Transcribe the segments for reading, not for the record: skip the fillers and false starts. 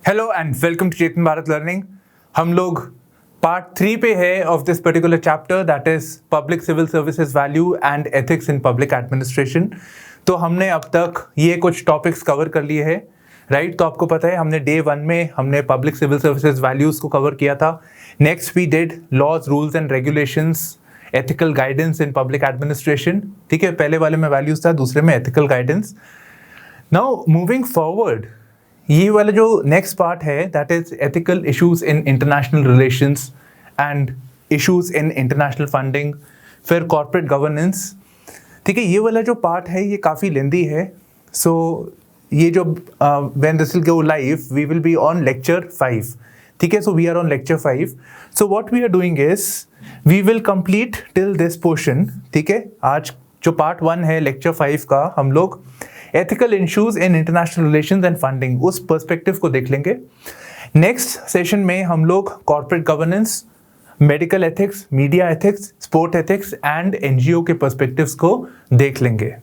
Hello and welcome to Chetan Bharat learning. हम लोग part 3 पे है of this particular chapter, that is public civil services value and ethics in public administration. तो हमने अब तक ये कुछ टॉपिक्स कवर कर लिए हैं, राइट? तो आपको पता है हमने डे 1 में हमने पब्लिक सिविल सर्विसेज वैल्यूज को कवर किया था। Next we did laws, rules and regulations, ethical guidance in public administration. ठीक है, पहले वाले में वैल्यूज था, दूसरे में ethical guidance. Now moving forward, ये वाला जो नेक्स्ट पार्ट है that is ethical issues in international relations and issues in international funding, फिर कॉर्पोरेट गवर्नेंस। ठीक है, ये वाला जो पार्ट है ये काफ़ी लेंदी है। सो ये जो when this will go live we will be on lecture 5। ठीक है, so we are on lecture 5। So what we are doing is we will complete till this portion. ठीक है, आज जो पार्ट 1 है लेक्चर 5 का, हम लोग ethical issues in international relations and funding उस पर्सपेक्टिव को देख लेंगे। नेक्स्ट सेशन में हम लोग corporate governance, medical ethics, media ethics, sport ethics and NGO के पर्सपेक्टिव्स को देख लेंगे।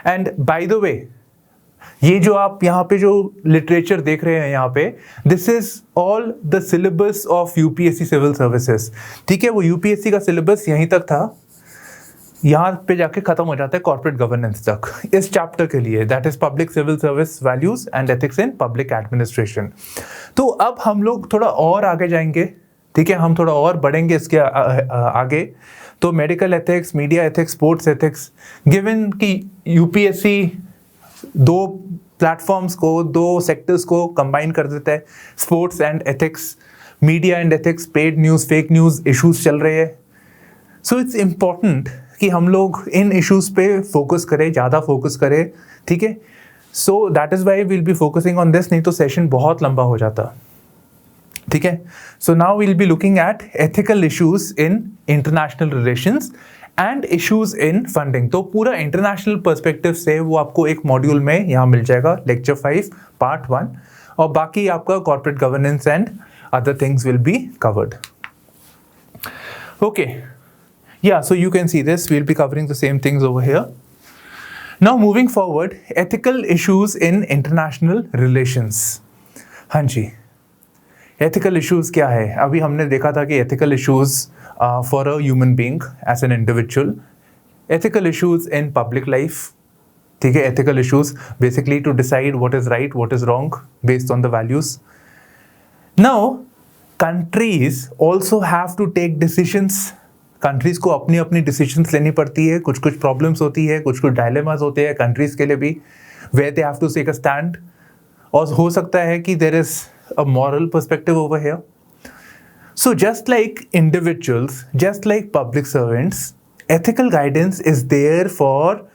एंड बाय द वे, ये जो आप यहाँ पे जो लिटरेचर देख रहे हैं यहाँ पे, this is all the syllabus of UPSC civil services. ठीक है, वो यूपीएससी का सिलेबस यहीं तक था, यहाँ पे जाके खत्म हो जाता है कॉर्पोरेट गवर्नेंस तक इस चैप्टर के लिए, that is public civil service values and ethics in public administration. तो अब हम लोग थोड़ा और आगे जाएंगे। ठीक है, हम थोड़ा और बढ़ेंगे इसके आगे। तो medical ethics, media ethics, sports ethics, given कि यूपीएससी दो प्लेटफॉर्म्स को, दो सेक्टर्स को कंबाइन कर देता है, sports and ethics, media and ethics, paid news, fake news issues चल रहे हैं। सो इट्स इम्पॉर्टेंट कि हम लोग इन इश्यूज पे फोकस करें, ज़्यादा फोकस करें। ठीक है, so that is why will be focusing on this, नहीं तो सेशन बहुत लंबा हो जाता। ठीक है, so now will be looking at ethical issues in international relations and issues in funding. तो पूरा इंटरनेशनल पर्सपेक्टिव से वो आपको एक मॉड्यूल में यहाँ मिल जाएगा, लेक्चर 5 पार्ट 1, और बाकी आपका corporate governance and other things will be covered. Okay, yeah, so you can see this, we'll be covering the same things over here. Now moving forward, ethical issues in international relations. हाँ जी, ethical issues क्या है? अभी हमने देखा था कि ethical issues for a human being as an individual, ethical issues in public life. ठीक है, ethical issues basically to decide what is right, what is wrong based on the values. Now countries also have to take decisions. Countries को अपनी अपनी decisions लेनी पड़ती है, कुछ कुछ प्रॉब्लम्स होती है, कुछ कुछ डायलेमास होते हैं कंट्रीज़ के लिए भी, where they have to take a stand. और हो सकता है कि there is a moral perspective over here. So just like individuals, just like public servants, ethical guidance is there for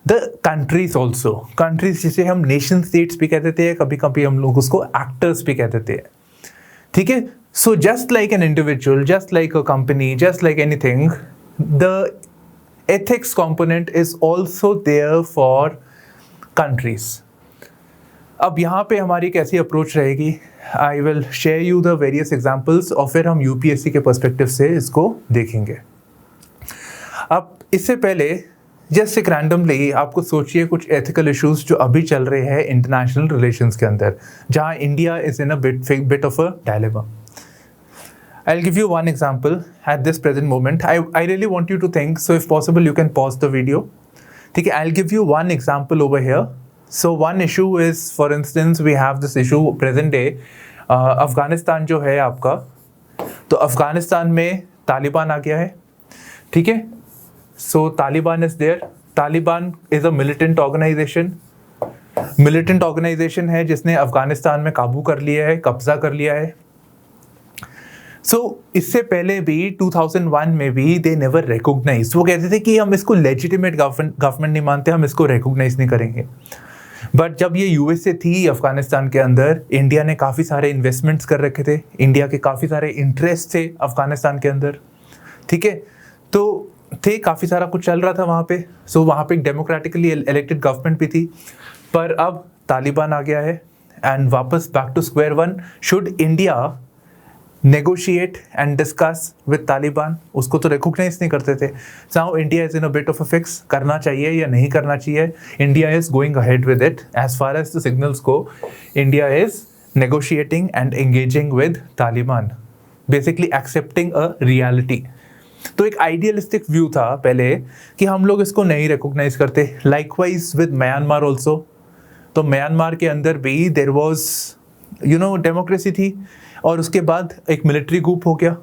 the countries also. Countries जिसे हम nation states भी कह देते हैं, कभी कभी हम लोग उसको एक्टर्स भी कह देते हैं। ठीक है, so just like an individual, just like a company, just like anything, the ethics component is also there for countries. अब यहाँ पे हमारी कैसी अप्रोच रहेगी, I will share you the various examples और फिर हम यूपीएससी के पर्सपेक्टिव से इसको देखेंगे। अब इससे पहले जस्ट एक रैंडमली आपको सोचिए कुछ एथिकल इश्यूज जो अभी चल रहे हैं इंटरनेशनल रिलेशंस के अंदर, जहाँ India is in a bit of a dilemma. I'll give you one example at this present moment. I really want you to think, so if possible you can pause the video. ठीक है, I'll give you one example over here. So one issue is, for instance, we have this issue present day, Afghanistan जो है आपका, तो अफगानिस्तान में तालिबान आ गया है। ठीक है, so Taliban is there. Taliban is a militant organization. militant organization है जिसने अफगानिस्तान में काबू कर लिया है, कब्जा कर लिया है। सो इससे पहले भी 2001 में भी दे नेवर रिकॉग्नाइज, वो कहते थे कि हम इसको लेजिटिमेट गवर्नमेंट नहीं मानते, हम इसको रिकॉग्नाइज नहीं करेंगे। बट जब ये यूएसए थी अफगानिस्तान के अंदर, इंडिया ने काफ़ी सारे इन्वेस्टमेंट्स कर रखे थे, इंडिया के काफ़ी सारे इंटरेस्ट थे अफगानिस्तान के अंदर। ठीक है, तो थे काफ़ी सारा कुछ चल रहा था वहाँ पे। सो वहाँ पे एक डेमोक्रेटिकली इलेक्टेड गवर्नमेंट भी थी, पर अब तालिबान आ गया है एंड वापस back to square one. Should India negotiate and discuss with Taliban? उसको तो रिकॉग्नाइज नहीं करते थे। Now India is in a bit of a fix, करना चाहिए या नहीं करना चाहिए। India is going ahead with it, as far as the signals go, India is negotiating and engaging with Taliban, basically accepting a reality. तो एक idealistic view था पहले कि हम लोग इसको नहीं रिकॉग्नाइज करते. Likewise with Myanmar also. तो म्यांमार के अंदर भी देर वॉज डेमोक्रेसी थी और उसके बाद एक मिलिट्री ग्रुप हो गया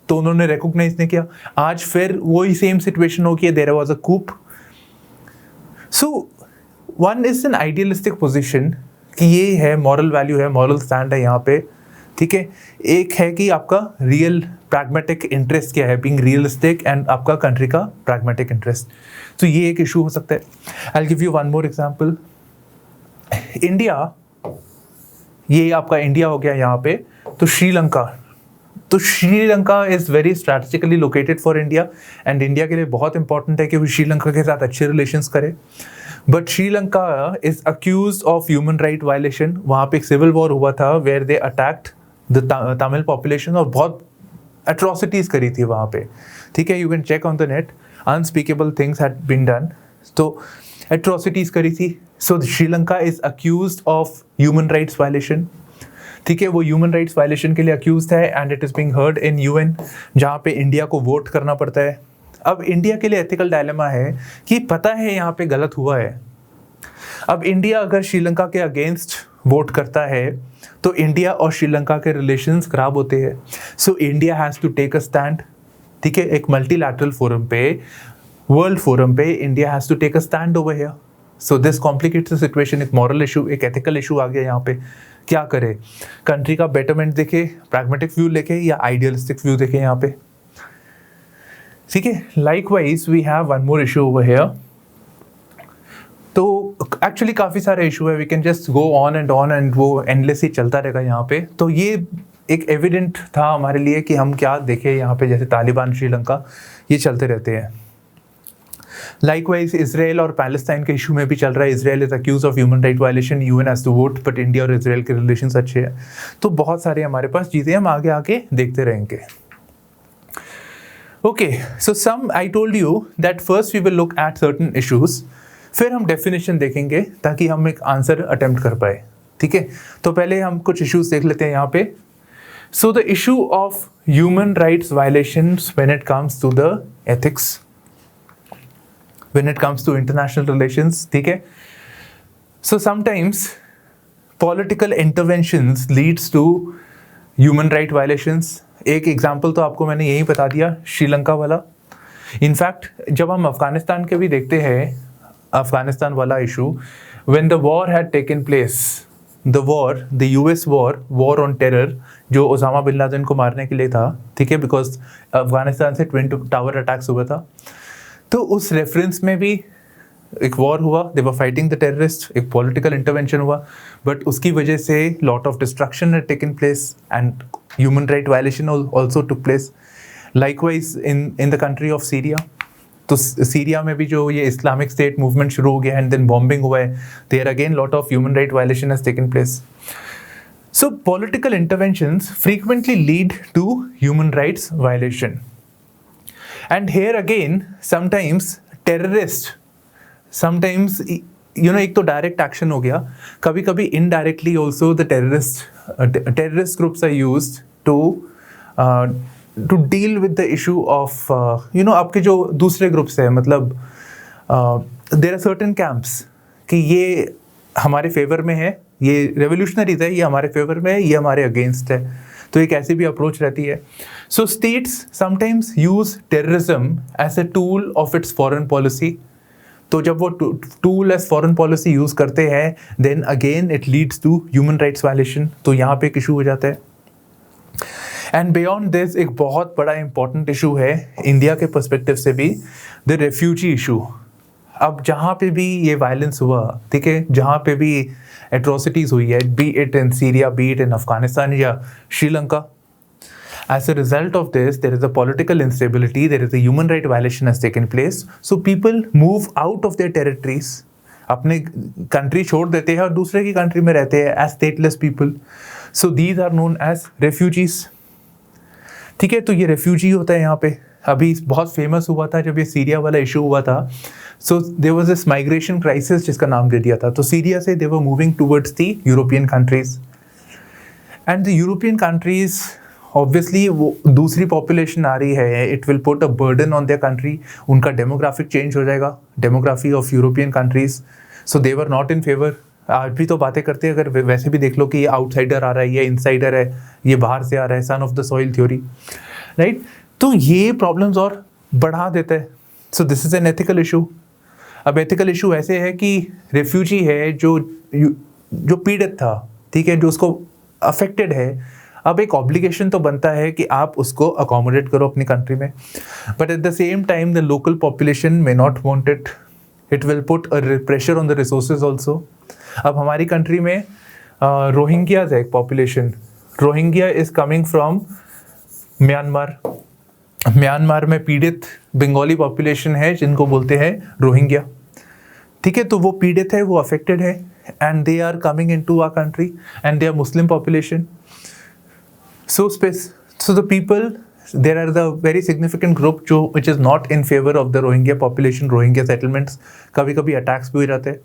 तो उन्होंने रिकॉग्नाइज नहीं किया. आज फिर वही सेम सिचुएशन हो गया, there was a coup. So one is an idealistic position कि ये है मॉरल वैल्यू है, मॉरल स्टैंड है यहाँ पे, ठीक है. एक है कि आपका रियल प्रैग्मेटिक इंटरेस्ट क्या है, बीइंग रियलिस्टिक, एंड आपका कंट्री का प्रैग्मेटिक इंटरेस्ट. तो ये एक इशू हो सकता है. I will give you one more example. India, ये आपका इंडिया हो गया यहाँ पे. तो श्रीलंका, तो Sri Lanka is very strategically located for India, and India के लिए बहुत इंपॉर्टेंट है कि वो श्रीलंका के साथ अच्छे रिलेशंस करे. But Sri Lanka is accused of human right violation. वहाँ पे एक सिविल वॉर हुआ था where they attacked the Tamil population और बहुत एट्रोसिटीज़ करी थी वहाँ पे, ठीक है. You can check on the net, unspeakable things had been done. तो एट्रोसिटीज़ करी थी. So Sri Lanka is accused of human rights violation, ठीक है. वो ह्यूमन राइट्स वायलेशन के लिए अक्यूज्ड है and it is being heard in UN, जहाँ पे इंडिया को वोट करना पड़ता है. अब इंडिया के लिए एथिकल डायलेमा है कि पता है यहाँ पे गलत हुआ है. अब इंडिया अगर श्रीलंका के अगेंस्ट वोट करता है तो इंडिया और श्रीलंका के रिलेशंस खराब होते हैं. So India has to take a stand, ठीक है. एक मल्टीलैटरल फोरम पे, वर्ल्ड फोरम पे India has to take a stand over here. So this complicates the situation. एक मॉरल इशू, एक एथिकल इशू आ गया यहाँ पे. क्या करे, कंट्री का बेटरमेंट देखे, प्रैग्मेटिक व्यू लेके, या आइडियलिस्टिक व्यू देखे यहाँ पे, ठीक है. Likewise we have one more issue over here. तो एक्चुअली काफ़ी सारे इशू है, we can just go on and वो एंडलेसली चलता रहेगा यहाँ पे. तो ये एक एविडेंट था हमारे लिए कि हम क्या देखें यहाँ पे, जैसे तालिबान, श्रीलंका, ये चलते रहते हैं. लाइकवाइज इसराइल और पैलेस्टाइन के इशू में भी चल रहा है. Israel is accused of human right violation, UN has to vote, but India और इसराइल के रिलेशंस अच्छे हैं. तो बहुत सारे हमारे पास चीज़ें हम आगे आगे देखते रहेंगे. Okay, so some I told you that first we will look at certain issues, फिर हम डेफिनेशन देखेंगे ताकि हम एक आंसर अटेम्प्ट कर पाए, ठीक है. तो पहले हम कुछ इशूज देख लेते हैं यहाँ पे. So the issue of human rights violations when it comes to the ethics, when it comes to international relations, ठीक है. So sometimes political interventions leads to human right violations. एक एग्जाम्पल तो आपको मैंने यही बता दिया, श्रीलंका वाला. इनफैक्ट जब हम अफगानिस्तान के भी देखते हैं, अफगानिस्तान वाला issue, when the war had taken place, the US war on terror, जो ओसामा बिन लादेन को मारने के लिए था, ठीक है, बिकॉज अफगानिस्तान से ट्विन टावर अटैक्स हुआ था. तो उस रेफरेंस में भी एक वॉर हुआ, दे वर फाइटिंग द टेररिस्ट, एक पॉलिटिकल इंटरवेंशन हुआ, बट उसकी वजह से lot of destruction had taken place and human right violation also took place. Likewise in the country of Syria, तो सीरिया में भी जो ये इस्लामिक स्टेट मूवमेंट शुरू हो गया एंड देन बॉम्बिंग हुआ है, there again lot of human right violation has taken place. So political interventions frequently lead to human rights violation. And here again, sometimes terrorist, sometimes एक तो direct action हो गया, कभी कभी indirectly also the terrorist groups are used to deal with the issue of आपके जो दूसरे groups है, मतलब देयर आर सर्टेन कैंप्स कि ये हमारे फेवर में है, ये रेवोल्यूशनरीज है, ये हमारे फेवर में है, ये हमारे अगेंस्ट है. तो एक ऐसी भी अप्रोच रहती है. So states sometimes use terrorism as a tool of its foreign policy. तो जब वो tool as foreign policy use करते हैं, then again it leads to human rights violation. तो यहाँ पे एक इशू हो जाता है. एंड बियॉन्ड दिस एक बहुत बड़ा इंपॉर्टेंट इशू है इंडिया के पर्सपेक्टिव से भी, द रेफ्यूजी इशू. अब जहाँ पे भी ये वायलेंस हुआ, ठीक है, जहाँ पे भी एट्रोसिटीज़ हुई है, B it in Syria, B it in Afghanistan या Sri Lanka, as a result of this there is a political instability, there is a human right violation has taken place. So people move out of their territories, अपने country छोड़ देते हैं और दूसरे की country में रहते हैं as stateless people. So these are known as refugees. ठीक है, तो ये रेफ्यूजी होता है यहाँ पे. अभी बहुत फेमस हुआ था जब ये सीरिया वाला इशू हुआ था. So there was this migration crisis जिसका नाम दे दिया था. तो सीरिया से they were moving towards the European countries. And the European countries obviously वो दूसरी पॉपुलेशन आ रही है, it will put a burden on their country, उनका डेमोग्राफिक चेंज हो जाएगा, demography of European countries, so they were not in favour. आज भी तो बातें करते हैं, अगर वैसे भी देख लो कि ये आउटसाइडर आ रहा है, ये इनसाइडर है, ये बाहर से आ रहा है, son of the soil theory, right. तो ये प्रॉब्लम्स और बढ़ा देता है। So this is an ethical issue. अब एथिकल इशू ऐसे है कि रेफ्यूजी है जो पीड़ित था, ठीक है, जो उसको अफेक्टेड है, अब एक ऑब्लिगेशन तो बनता है कि आप उसको अकोमोडेट करो अपनी कंट्री में, but at the same time the local population may not want it, it will put a pressure on the resources also. अब हमारी कंट्री में रोहिंग्याज है एक population, Rohingya is coming from Myanmar. Myanmar में पीड़ित Bengali population है जिनको बोलते हैं रोहिंग्या, ठीक है, तो वो पीड़ित है, वो अफेक्टेड है, and they are coming into our country and they are Muslim population. So the people, there are the very significant group जो which is not in favor of the Rohingya population, Rohingya settlements, कभी कभी attacks भी हो जाते हैं।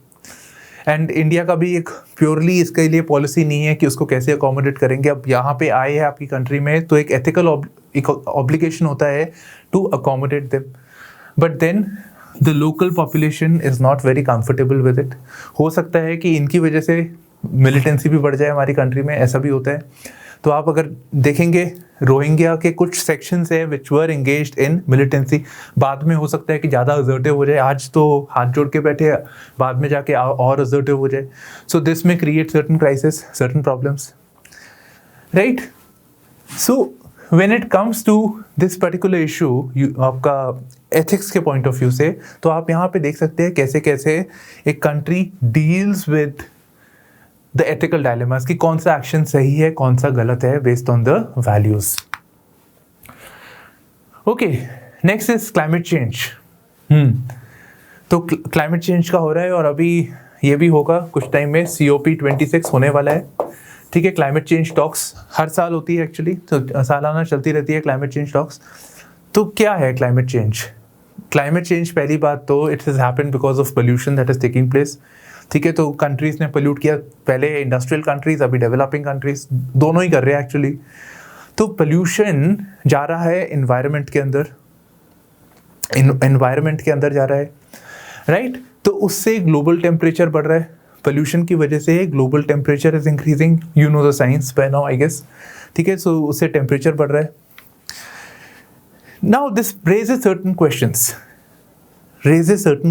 And India का भी एक प्योरली इसके लिए पॉलिसी नहीं है कि उसको कैसे अकोमोडेट करेंगे। अब यहाँ पे आए हैं आपकी कंट्री में, तो एक एथिकल ऑब्लिगेशन होता है to accommodate them, but then the local population is not very comfortable with it. हो सकता है कि इनकी वजह से मिलिटेंसी भी बढ़ जाए हमारी कंट्री में, ऐसा भी होता है। तो आप अगर देखेंगे रोहिंग्या के कुछ सेक्शंस है विच वर एंगेज्ड इन मिलिटेंसी, बाद में हो सकता है कि ज़्यादा असर्टिव हो जाए, आज तो हाथ जोड़ के बैठे, बाद में जाके और असर्टिव हो जाए। So this may create certain crisis, certain problems, right. So when it comes to this particular issue आपका एथिक्स के पॉइंट ऑफ व्यू से, तो आप यहाँ पे देख सकते हैं कैसे कैसे एक country deals with the ethical dilemmas, कि कौन सा एक्शन सही है, कौन सा गलत है, based on the values. Okay, next is climate change. तो क्लाइमेट चेंज का हो रहा है, और अभी ये भी होगा कुछ टाइम में, COP26 होने वाला है, ठीक है। क्लाइमेट चेंज टॉक्स हर साल होती है एक्चुअली, तो सालाना चलती रहती है क्लाइमेट चेंज टॉक्स। तो क्या है क्लाइमेट चेंज? क्लाइमेट चेंज, पहली बात तो it has happened because of pollution that is taking place, ठीक है। तो कंट्रीज ने पोल्यूट किया, पहले इंडस्ट्रियल कंट्रीज, अभी डेवलपिंग कंट्रीज, दोनों ही कर रहे हैं एक्चुअली। तो पोल्यूशन जा रहा है एनवायरनमेंट के अंदर, एनवायरनमेंट के अंदर जा रहा है, राइट। तो उससे ग्लोबल टेम्परेचर बढ़ रहा है, पोल्यूशन की वजह से global temperature is increasing, you know the science by now I guess, ठीक है। सो उससे टेम्परेचर बढ़ रहा है। Now this raises certain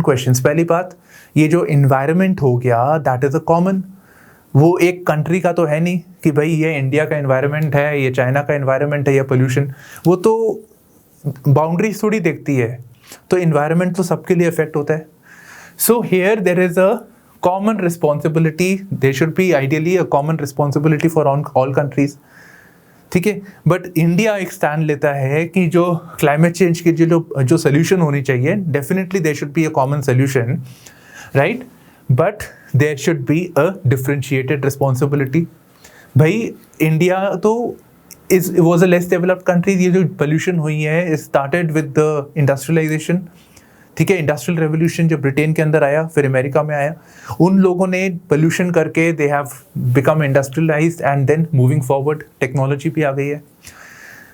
questions. पहली बात, ये जो इन्वायरमेंट हो गया दैट इज अ कॉमन, वो एक कंट्री का तो है नहीं कि भाई ये इंडिया का इन्वायरमेंट है, ये चाइना का इन्वायरमेंट है, या पोल्यूशन, वो तो बाउंड्रीज थोड़ी देखती है, तो इन्वायरमेंट तो सबके लिए इफेक्ट होता है। So here there is a common responsibility, there should be ideally a common responsibility for all countries, ठीक है। बट इंडिया एक स्टैंड लेता है कि जो क्लाइमेट चेंज की जो सोल्यूशन होनी चाहिए, definitely there should be a common solution, right, but there should be a differentiated responsibility. भाई इंडिया तो was a less developed country, ये जो पोल्यूशन हुई है स्टार्टेड विद द इंडस्ट्रियलाइजेशन, ठीक है। इंडस्ट्रियल रेवोल्यूशन जब ब्रिटेन के अंदर आया, फिर अमेरिका में आया, उन लोगों ने पोल्यूशन करके they have become industrialised, and then moving forward technology भी आ गई है।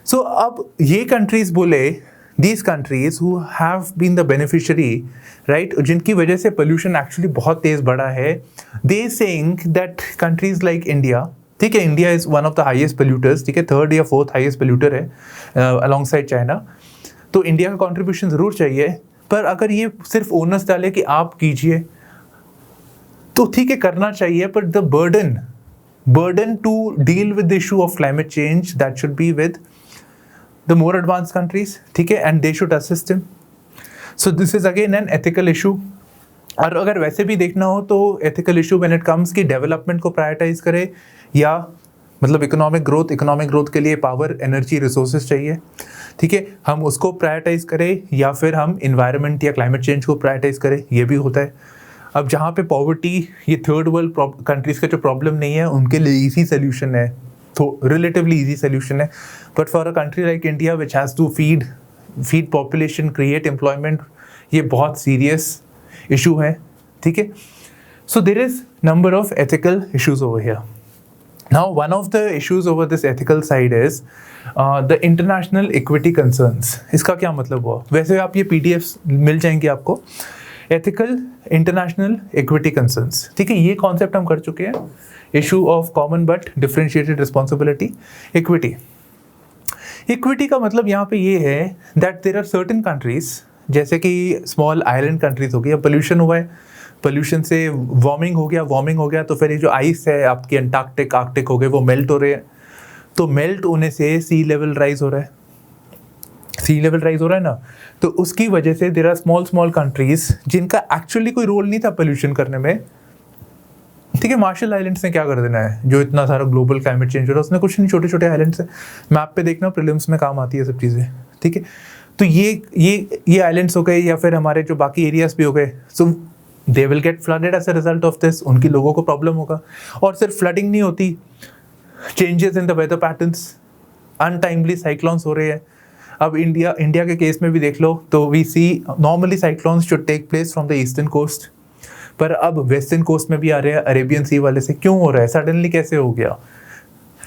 सो अब ये कंट्रीज बोले, these countries who have been the beneficiary, right, जिनकी वजह से पोल्यूशन एक्चुअली बहुत तेज बढ़ा है, they saying that countries like India, ठीक है, India is one of the highest polluters, ठीक है, 3rd या 4th हाईएस्ट पोल्यूटर है अलॉन्ग साइड चाइना। तो इंडिया का कॉन्ट्रीब्यूशन जरूर चाहिए, पर अगर ये सिर्फ ओनस डाले कि आप कीजिए, तो ठीक है, करना चाहिए, but the burden to deal with the issue of climate change, that should be with the more advanced countries, ठीक है, and they should assist them. So this is again an ethical issue. और अगर वैसे भी देखना हो तो ethical issue when it comes कि डेवलपमेंट को प्रायोरिटाइज करे, या मतलब इकोनॉमिक ग्रोथ के लिए पावर, एनर्जी, रिसोर्सेज चाहिए, ठीक है, हम उसको प्रायोरिटाइज करें, या फिर हम इन्वायरमेंट या क्लाइमेट चेंज को प्रायोरिटाइज करें, ये भी होता है। अब जहाँ पे पॉवर्टी, ये थर्ड वर्ल्ड कंट्रीज का जो प्रॉब्लम नहीं है, उनके लिए ईजी सोल्यूशन है, तो रिलेटिवली ईजी सोल्यूशन है, but for a country like India which has to feed population, create employment, ये बहुत सीरियस इशू है, ठीक है। So there is number of ethical issues over here. Now, one of the issues over this ethical side is the international equity concerns. इसका क्या मतलब हुआ? वैसे आप ये PDFs मिल जाएंगे आपको. Ethical international equity concerns. ठीक है, ये कॉन्सेप्ट हम कर चुके हैं. Issue of common but differentiated responsibility. Equity का मतलब यहाँ पे ये है that there are certain countries, जैसे कि स्मॉल आइलैंड कंट्रीज हो गई. अब पोल्यूशन हुआ है, पोल्यूशन से वार्मिंग हो गया तो फिर ये जो आइस है आपकी आर्कटिक हो गए, वो मेल्ट हो रहे हैं. तो मेल्ट होने से सी लेवल राइज हो रहा है ना. तो उसकी वजह से देयर आर स्मॉल कंट्रीज जिनका एक्चुअली कोई रोल नहीं था पोल्यूशन करने में. ठीक है, मार्शल आइलैंड्स ने क्या कर देना है, जो इतना सारा ग्लोबल क्लाइमेट चेंज हो रहा है उसने कुछ नहीं, छोटे छोटे आइलैंड्स है. मैप पे देखना, प्रीलिम्स में काम आती है सब चीज़ें. ठीक है, तो ये आइलैंड्स हो गए, या फिर हमारे जो बाकी एरियाज भी हो गए. So they will get flooded as a result of this. उनकी लोगों को प्रॉब्लम होगा. और सिर्फ फ्लडिंग नहीं होती, changes in the weather patterns, untimely cyclones हो रहे हैं. अब इंडिया के केस में भी देख लो तो we see normally cyclones should take place from the eastern coast, पर अब वेस्टर्न कोस्ट में भी आ रहे हैं, अरेबियन सी वाले से. क्यों हो रहा है, सडनली कैसे हो गया?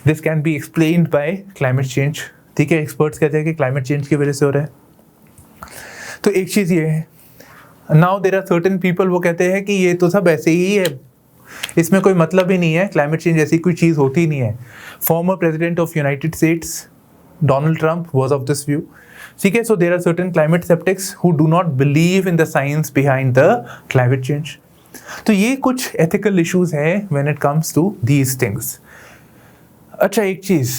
This can be explained bye climate change. ठीक है, एक्सपर्ट्स कहते हैं कि क्लाइमेट चेंज की वजह से हो रहा है. तो एक चीज़ ये है. Now there are certain people, वो कहते हैं कि ये तो सब ऐसे ही है, इसमें कोई मतलब ही नहीं है, क्लाइमेट चेंज ऐसी कोई चीज़ होती ही नहीं है. Former president of United States Donald Trump was of this view. ठीक है, so there are certain climate sceptics who do not believe in the science behind the climate change. तो ये कुछ एथिकल इश्यूज हैं when it comes to these things. अच्छा, एक चीज़,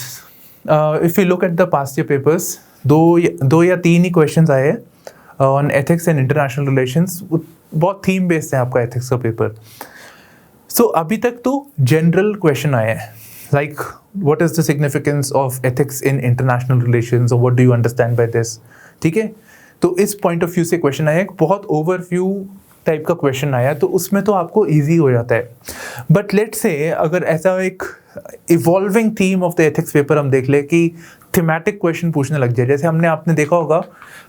if you look at the past year papers, दो या तीन ही क्वेश्चंस आए हैं on ethics and international relations. बहुत थीम बेस्ड है आपका एथिक्स का पेपर. सो अभी तक तो जनरल क्वेश्चन आए हैं, like what is the significance of ethics in international relations, और what do you understand by this. ठीक है, तो इस पॉइंट ऑफ व्यू से क्वेश्चन आया, बहुत ओवरव्यू टाइप का क्वेश्चन आया, तो उसमें तो आपको इजी हो जाता है. बट लेट्स से अगर ऐसा एक evolving theme of the ethics paper हम देख ले कि थीमेटिक क्वेश्चन पूछने लग जाए, जैसे आपने देखा होगा,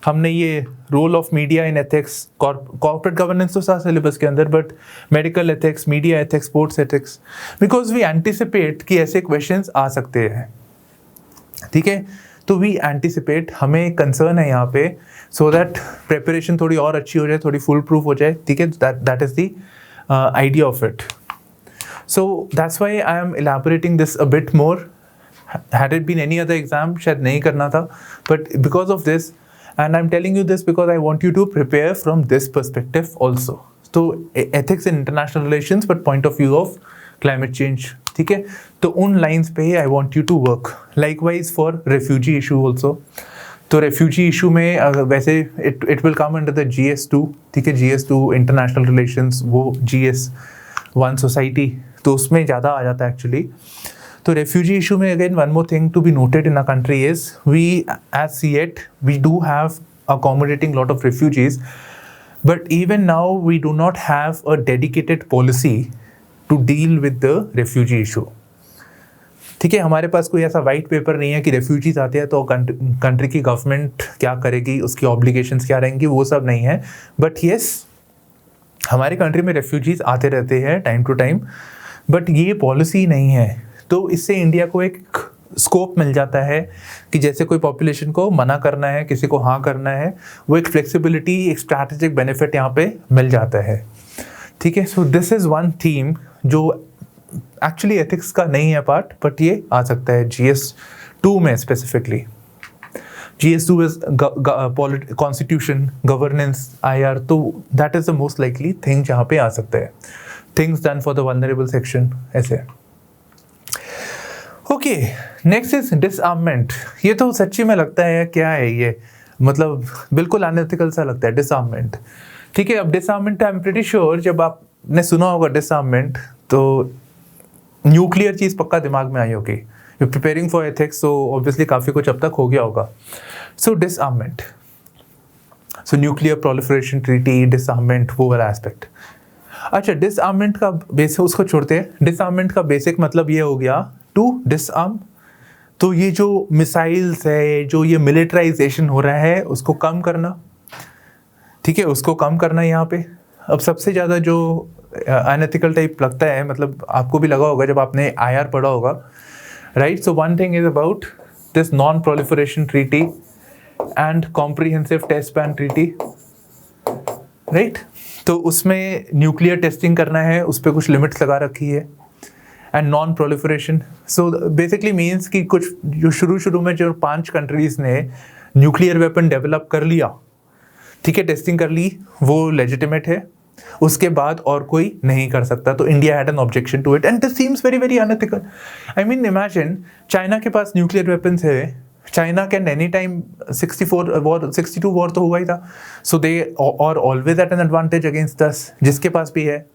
हमने ये role of media in ethics, corporate governance तो था सिलेबस के अंदर, but medical ethics, media ethics, sports ethics, because we anticipate कि ऐसे क्वेश्चंस आ सकते हैं. ठीक है, तो वी एंटिसिपेट, हमें कंसर्न है यहाँ पे, सो दैट प्रिपरेशन थोड़ी और अच्छी हो जाए, थोड़ी फुल प्रूफ हो जाए. ठीक है, that is the idea of it. So that's why I am elaborating this a bit more. Had it been any other exam, शायद नहीं करना था, but because of this, and I'm telling you this because I want you to prepare from this perspective also. So ethics in international relations, but point of view of climate change. ठीक है, तो उन lines पे I want you to work. Likewise for refugee issue also. तो refugee issue में वैसे it will come under the GS2. ठीक है, GS2 international relations, वो GS1 society, तो उसमें ज़्यादा आ जाता है actually. तो refugee issue में again one more thing to be noted in our country is we as CET we do have accommodating lot of refugees, but even now we do not have a dedicated policy to deal with the refugee issue. ठीक है, हमारे पास कोई ऐसा white paper नहीं है कि refugees आते हैं तो कंट्री की गवर्नमेंट क्या करेगी, उसकी ऑब्लिगेशंस क्या रहेंगी, वो सब नहीं है. बट येस, हमारे कंट्री में रेफ्यूजीज आते रहते हैं टाइम टू टाइम, बट ये पॉलिसी नहीं है. तो इससे इंडिया को एक स्कोप मिल जाता है कि जैसे कोई पॉपुलेशन को मना करना है, किसी को हाँ करना है, वो एक फ्लेक्सिबिलिटी, एक स्ट्रैटेजिक बेनिफिट यहाँ पे मिल जाता है. ठीक है, so this is one theme जो एक्चुअली एथिक्स का नहीं है पार्ट, बट ये आ सकता है GS2 में specifically. GS2 is constitution, governance, IR, तो that is the most likely thing जहाँ पे आ सकता है. Things done for the vulnerable section, ऐसे. Okay, next is disarmament. ये तो सच्ची में लगता है क्या है ये, मतलब बिल्कुल अनएथिकल सा लगता है डिसआर्ममेंट. ठीक है, अब disarmament I am pretty sure जब आपने सुना होगा डिसआर्ममेंट तो न्यूक्लियर चीज़ पक्का दिमाग में आई होगी. You preparing for ethics, so obviously काफ़ी कुछ अब तक हो गया होगा. So disarmament, so nuclear proliferation treaty, disarmament, वो वाला एस्पेक्ट. अच्छा, डिसआर्ममेंट का बेसिक उसको छोड़ते हैं. डिसआर्ममेंट का बेसिक मतलब ये हो गया टू डिसआर्म. तो ये जो मिसाइल्स है, जो ये मिलिटराइजेशन हो रहा है, उसको कम करना. ठीक है, उसको कम करना यहाँ पे. अब सबसे ज़्यादा जो अनएथिकल टाइप लगता है, मतलब आपको भी लगा होगा जब आपने IR पढ़ा होगा, right? So one thing is about this non proliferation treaty and comprehensive test ban treaty, right? तो उसमें न्यूक्लियर टेस्टिंग करना है, उस पर कुछ लिमिट्स लगा रखी है, and non proliferation so basically means कि कुछ जो शुरू में जो 5 कंट्रीज ने न्यूक्लियर वेपन डेवलप कर लिया, ठीक है, टेस्टिंग कर ली, वो लेजिटिमेट है, उसके बाद और कोई नहीं कर सकता। तो India had an objection to it and this seems very very unethical. I mean imagine China के पास न्यूक्लियर वेपन्स है, China can any time 62 war तो हुआ ही था, so they are always at an advantage against us, जिसके पास भी है।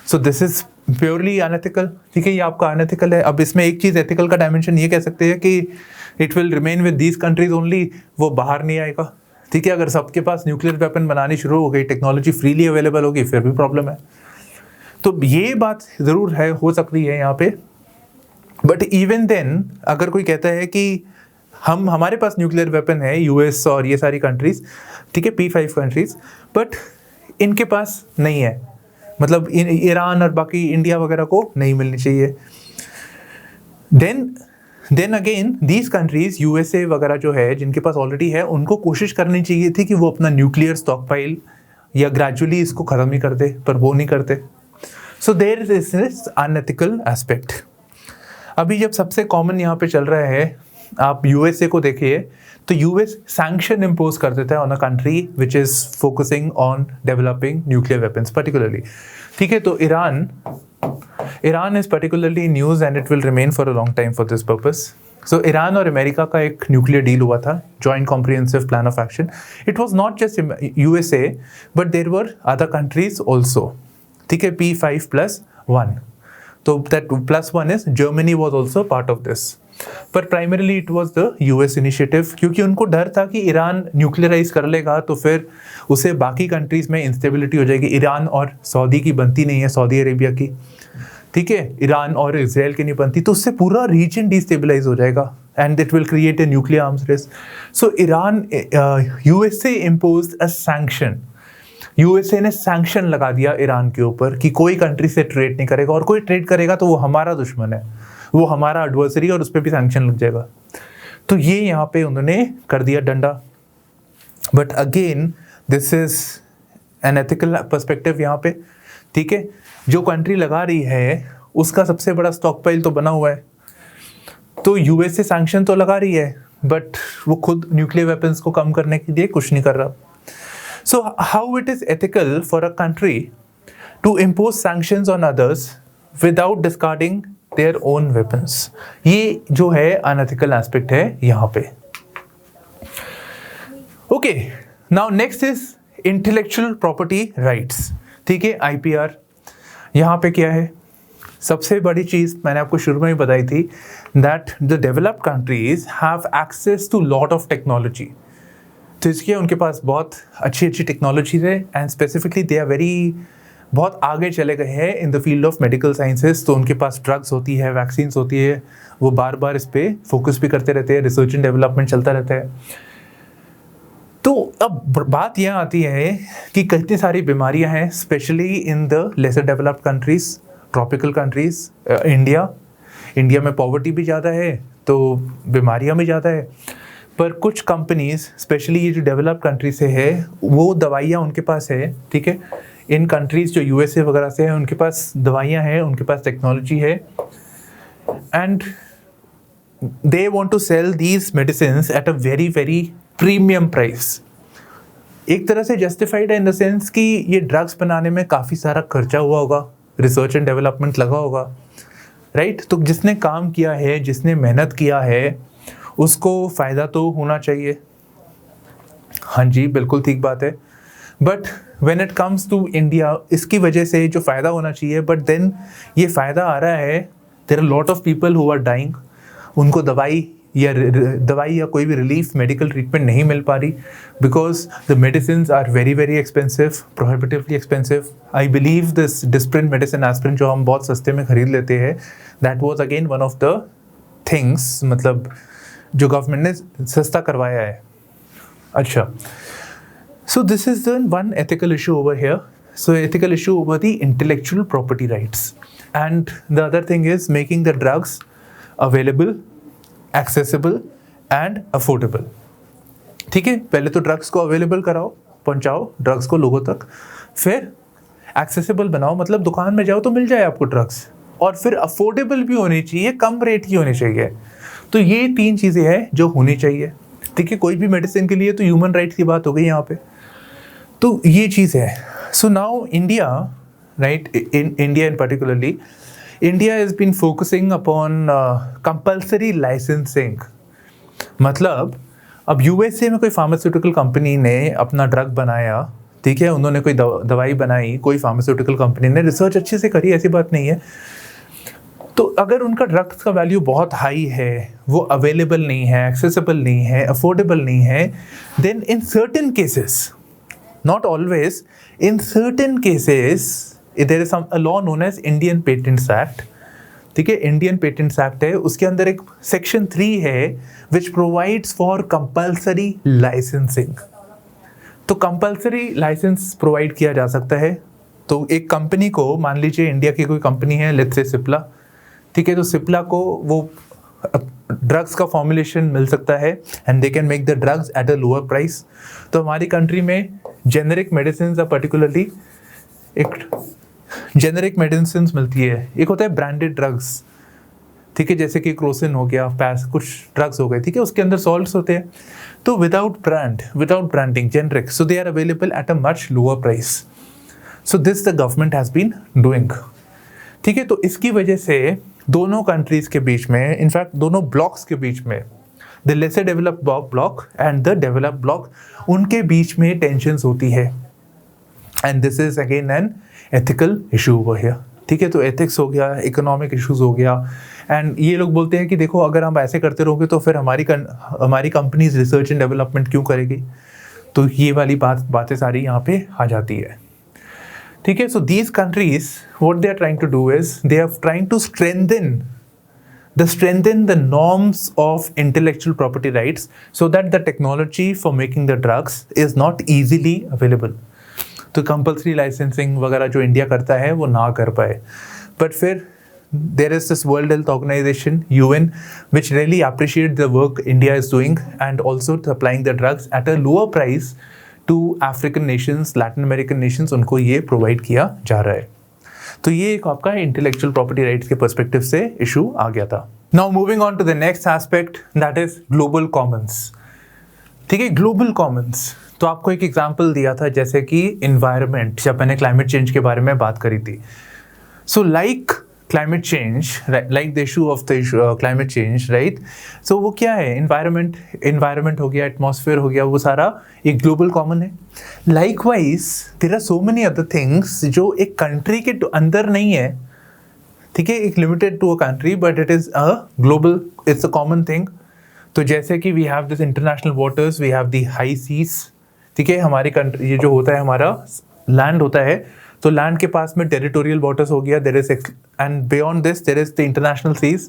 So this is purely unethical, ठीक है, ये आपका अनएथिकल है। अब इसमें एक चीज़ एथिकल का डायमेंशन ये कह सकते हैं कि it will remain with these countries only, वो बाहर नहीं आएगा, ठीक है। अगर सबके पास न्यूक्लियर वेपन बनानी शुरू हो गई, टेक्नोलॉजी फ्रीली अवेलेबल होगी, फिर भी प्रॉब्लम है। तो ये बात ज़रूर है, हो सकती है यहाँ पे, बट इवन देन अगर कोई कहता है कि हमारे पास न्यूक्लियर वेपन है, US और ये सारी कंट्रीज, ठीक है, P5 कंट्रीज, बट इनके पास नहीं है, मतलब ईरान और बाकी इंडिया वगैरह को नहीं मिलनी चाहिए, then again these countries USA वगैरह जो है, जिनके पास ऑलरेडी है, उनको कोशिश करनी चाहिए थी कि वो अपना न्यूक्लियर स्टॉकपाइल या ग्रेजुअली इसको ख़त्म ही कर दे, पर वो नहीं करते। So there is this unethical aspect. अभी जब सबसे कॉमन यहाँ पे चल रहा है, आप USA को देखिए, तो US सैंक्शन इम्पोज कर देता है on a country which is focusing on developing nuclear weapons particularly, ठीक है। तो Iran is particularly news and it will remain for a long time for this purpose. So Iran और America का एक nuclear deal हुआ था, joint comprehensive plan of action. It was not just USA but there were other countries also, ठीक है, P5+1, तो that +1 is Germany was also part of this, पर primarily it was the US initiative, क्योंकि उनको डर था कि Iran nuclearise कर लेगा तो फिर उसे बाकी कंट्रीज में इंस्टेबिलिटी हो जाएगी। ईरान और सऊदी की बनती नहीं है, सऊदी अरेबिया की, ठीक है, ईरान और इजराइल की नहीं बनती, तो उससे पूरा रीजन डिस्टेबलाइज हो जाएगा and it will create a nuclear arms race. So USA imposed a sanction, USA ने सैंक्शन लगा दिया ईरान के ऊपर कि कोई कंट्री से ट्रेड नहीं करेगा, और कोई ट्रेड करेगा तो वो हमारा दुश्मन है, वो हमारा एडवर्सरी, और उस पर भी सैंक्शन लग जाएगा। तो ये यहाँ पे उन्होंने कर दिया डंडा। But again this is an ethical perspective यहाँ पे, ठीक है। जो कंट्री लगा रही है उसका सबसे बड़ा स्टॉकपाइल तो बना हुआ है, तो USA सैंक्शन तो लगा रही है, बट वो खुद न्यूक्लियर वेपन्स को कम करने के लिए कुछ नहीं कर रहा। So how it is ethical for a country to impose sanctions on others without discarding their own weapons? ये जो है unethical aspect है यहाँ पे। Okay, now next is intellectual property rights, ठीक है, IPR। यहाँ पे क्या है, सबसे बड़ी चीज़ मैंने आपको शुरू में ही बताई थी, that the developed countries have access to lot of technology। तो इसके उनके पास बहुत अच्छी टेक्नोलॉजीज है, and specifically they are very, बहुत आगे चले गए हैं in the field of medical sciences. तो उनके पास ड्रग्स होती है, वैक्सीन्स होती है, वो बार बार इस पे फोकस भी करते रहते हैं, रिसर्च एंड डेवलपमेंट चलता रहता है। तो अब बात यह आती है कि कितनी सारी बीमारियां हैं, specially in the lesser developed countries, tropical countries, India में पॉवर्टी भी ज़्यादा है तो बीमारियां भी ज़्यादा है, पर कुछ कंपनीज स्पेशली ये जो डेवलप कंट्री से है, वो दवाइयाँ उनके पास है, ठीक है। इन कंट्रीज जो USA वगैरह से है, उनके पास दवाइयाँ हैं, उनके पास टेक्नोलॉजी है, and they want to sell these medicines at a very very premium price. एक तरह से जस्टिफाइड है इन द सेंस कि ये ड्रग्स बनाने में काफ़ी सारा खर्चा हुआ होगा, रिसर्च एंड डेवलपमेंट लगा होगा, राइट। तो जिसने काम किया है, जिसने मेहनत किया है, उसको फ़ायदा तो होना चाहिए। हाँ जी, बिल्कुल ठीक बात है। But when it comes to India, इसकी वजह से जो फ़ायदा होना चाहिए, बट देन ये फ़ायदा आ रहा है, there are lot of people who are dying, उनको दवाई या कोई भी रिलीफ मेडिकल ट्रीटमेंट नहीं मिल पा रही, because the medicine are very very expensive, prohibitively expensive. I believe this Disprin medicine aspirin जो हम बहुत सस्ते में ख़रीद लेते हैं, that was again one of the things, मतलब जो गवर्नमेंट ने सस्ता करवाया है। अच्छा, so this is the one ethical issue over here, So ethical issue over the intellectual property rights. And the other thing is making the drugs available, accessible and affordable. ठीक है, पहले तो ड्रग्स को अवेलेबल कराओ, पहुंचाओ drugs को लोगों तक, फिर एक्सेसिबल बनाओ, मतलब दुकान में जाओ तो मिल जाए आपको ड्रग्स, और फिर अफोर्डेबल भी होनी चाहिए, कम रेट की होनी चाहिए. तो ये 3 चीज़ें हैं जो होनी चाहिए. ठीक है, कोई भी मेडिसिन के लिए तो ह्यूमन राइट्स की बात हो गई यहाँ पे. तो ये चीज़ है. So now India, right, in India in particularly, India has been focusing upon compulsory licensing. मतलब अब यूएसए में कोई फार्मास्यूटिकल कंपनी ने अपना ड्रग बनाया, ठीक है, उन्होंने कोई दवाई बनाई, कोई फार्मास्यूटिकल कंपनी ने रिसर्च अच्छे से करी, ऐसी बात नहीं है. तो अगर उनका ड्रग्स का वैल्यू बहुत हाई है, वो अवेलेबल नहीं है, एक्सेसिबल नहीं है, अफोर्डेबल नहीं है, then in certain cases, not always, in certain cases there is some law known as Indian patents act. ठीक है, इंडियन पेटेंट्स एक्ट है, उसके अंदर एक सेक्शन 3 है which provides for compulsory licensing. तो कंपल्सरी लाइसेंस प्रोवाइड किया जा सकता है. तो एक कंपनी को, मान लीजिए इंडिया की कोई कंपनी है, लेट्स से सिप्ला, ठीक है, तो सिप्ला को वो ड्रग्स का फॉर्मुलेशन मिल सकता है and they can make the drugs at a lower price. तो हमारी कंट्री में जेनेरिक मेडिसिन पर्टिकुलरली एक जेनेरिक मेडिसिन मिलती है, एक होता है ब्रांडेड ड्रग्स. ठीक है, जैसे कि क्रोसिन हो गया, पैस, कुछ ड्रग्स हो गए, ठीक है, उसके अंदर सॉल्ट्स होते हैं. तो without branding, generic, so they are available at a much lower price. So this the government has been doing. ठीक है, तो इसकी वजह से दोनों कंट्रीज के बीच में, इनफैक्ट दोनों ब्लॉक्स के बीच में, the lesser developed block and the developed block, उनके बीच में टेंशंस होती है. And this is again an ethical issue over here. ठीक है, तो एथिक्स हो गया, इकोनॉमिक इश्यूज हो गया. एंड ये लोग बोलते हैं कि देखो, अगर हम ऐसे करते रहोगे तो फिर हमारी कंपनीज रिसर्च एंड डेवलपमेंट क्यों करेगी. तो ये वाली बातें सारी यहाँ पे आ जाती है. ठीक है, so these countries what they are trying to do is they are trying to strengthen the norms of intellectual property rights so that the technology for making the drugs is not easily available. तो compulsory licensing वगैरह जो India करता है वो ना कर पाए. But फिर there is this World Health Organization, UN, which really appreciate the work India is doing and also supplying the drugs at a lower price to African nations, Latin American nations, उनको ये provide किया जा रहा है. तो ये एक आपका इंटेलेक्चुअल प्रॉपर्टी राइट्स के पर्सपेक्टिव से इशू आ गया था. Now moving on to the next aspect, that is global commons. ठीक है, ग्लोबल कॉमन्स, तो आपको एक एग्जांपल दिया था, जैसे कि इन्वायरमेंट, जब मैंने क्लाइमेट चेंज के बारे में बात करी थी. So like climate change, right, like the issue of the climate change, right? So वो क्या है, environment हो गया, atmosphere हो गया, वो सारा एक global common है. Likewise, there are so many other things जो एक country के अंदर नहीं है, ठीक है, एक limited to a country, but it is a global, it's a common thing. तो जैसे कि we have this international waters, we have the high seas, ठीक है, हमारी कंट्री, ये जो होता है हमारा लैंड होता है, तो लैंड के पास में टेरिटोरियल वाटर्स हो गया, there is, and beyond this there is the international seas.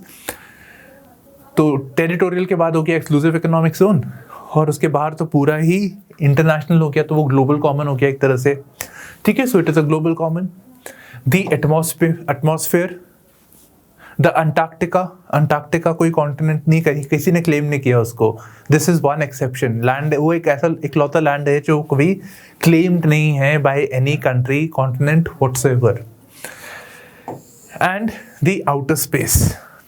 तो टेरिटोरियल के बाद हो गया एक्सक्लूसिव इकोनॉमिक जोन, और उसके बाहर तो पूरा ही इंटरनेशनल हो गया, तो वो ग्लोबल कॉमन हो गया एक तरह से. ठीक है, so it is a global common. The atmosphere, the Antarctica कोई कॉन्टिनेंट नहीं, किसी ने क्लेम नहीं किया उसको. This is one exception. Land, वो एक ऐसा इकलौता लैंड है जो कभी क्लेम्ड नहीं है by any country, continent whatsoever. And the outer space,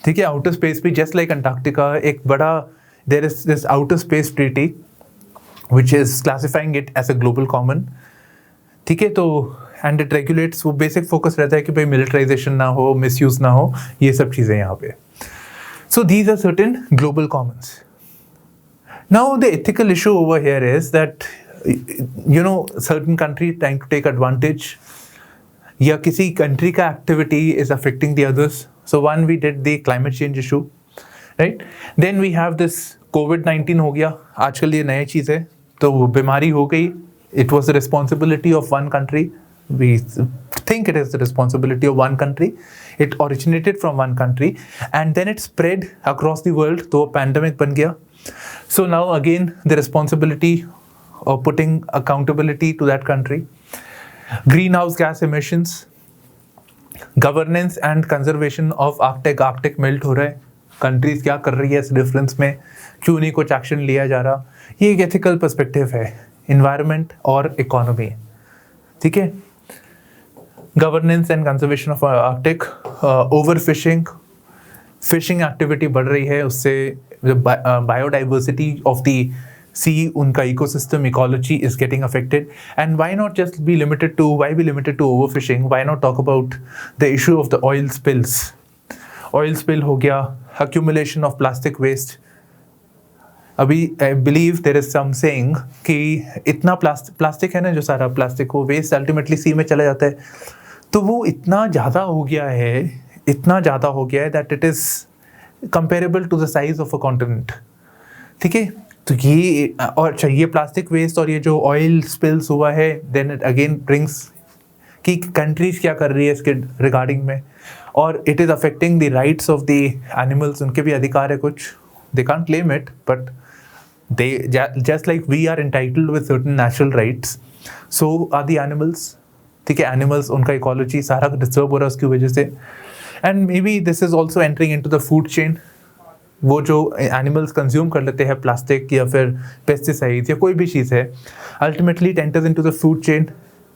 ठीक है, आउटर स्पेस भी जस्ट लाइक अंटार्कटिका एक बड़ा, there is this outer space treaty which is classifying it as a global common. ठीक है, तो एंड इट रेगुलेट्स, वो basic focus रहता है कि भाई मिलिटराइजेशन ना हो, मिसयूज ना हो, ये सब चीज़ें यहाँ पे. So these are certain global commons. Now the ethical issue over here is that you know certain country trying to take advantage, या किसी कंट्री का activity is affecting the others. So one we did the climate change issue, right. Then we have this कोविड-19 हो गया, आजकल ये नई चीज़ है, तो बीमारी हो गई. It was the responsibility of one country. We think it is the responsibility of one country. It originated from one country and then it spread across the world. तो pandemic बन गया. So now again the responsibility of putting accountability to that country. Green house gas emissions, governance and conservation of Arctic melt हो रहा है, countries क्या कर रही है इस डिफरेंस में, क्यों नहीं कुछ एक्शन लिया जा रहा, ये एक एथिकल पर्सपेक्टिव है, इन्वायरमेंट और इकोनॉमी, ठीक है। Governance and conservation of Arctic, overfishing activity बढ़ रही है, उससे बायोडाइवर्सिटी ऑफ द सी, उनका ecosystem ecology is getting affected, and why not just be limited to overfishing, why not talk about the issue of the oil spill हो गया, accumulation of plastic waste। अभी I believe there is some saying कि इतना plastic है ना, जो सारा plastic वो वेस्ट अल्टीमेटली सी में चला जाता है, तो वो इतना ज़्यादा हो गया है that it is comparable to the size of a continent, ठीक है। तो ये और अच्छा, ये प्लास्टिक वेस्ट और ये जो ऑयल स्पिल्स हुआ है, देन इट अगेन ब्रिंग्स कि कंट्रीज क्या कर रही है इसके रिगार्डिंग में, और it is affecting the rights of the animals, उनके भी अधिकार है कुछ, they can't claim it but they, just like we are entitled with certain natural rights, so are the animals, ठीक है। एनिमल्स, उनका इकोलॉजी सारा डिस्टर्ब हो रहा है उसकी वजह से, and maybe this is also entering into the food chain. वो जो एनिमल्स कंज्यूम कर लेते हैं प्लास्टिक या फिर पेस्टिसाइड्स या कोई भी चीज़ है, ultimately it enters into the food chain,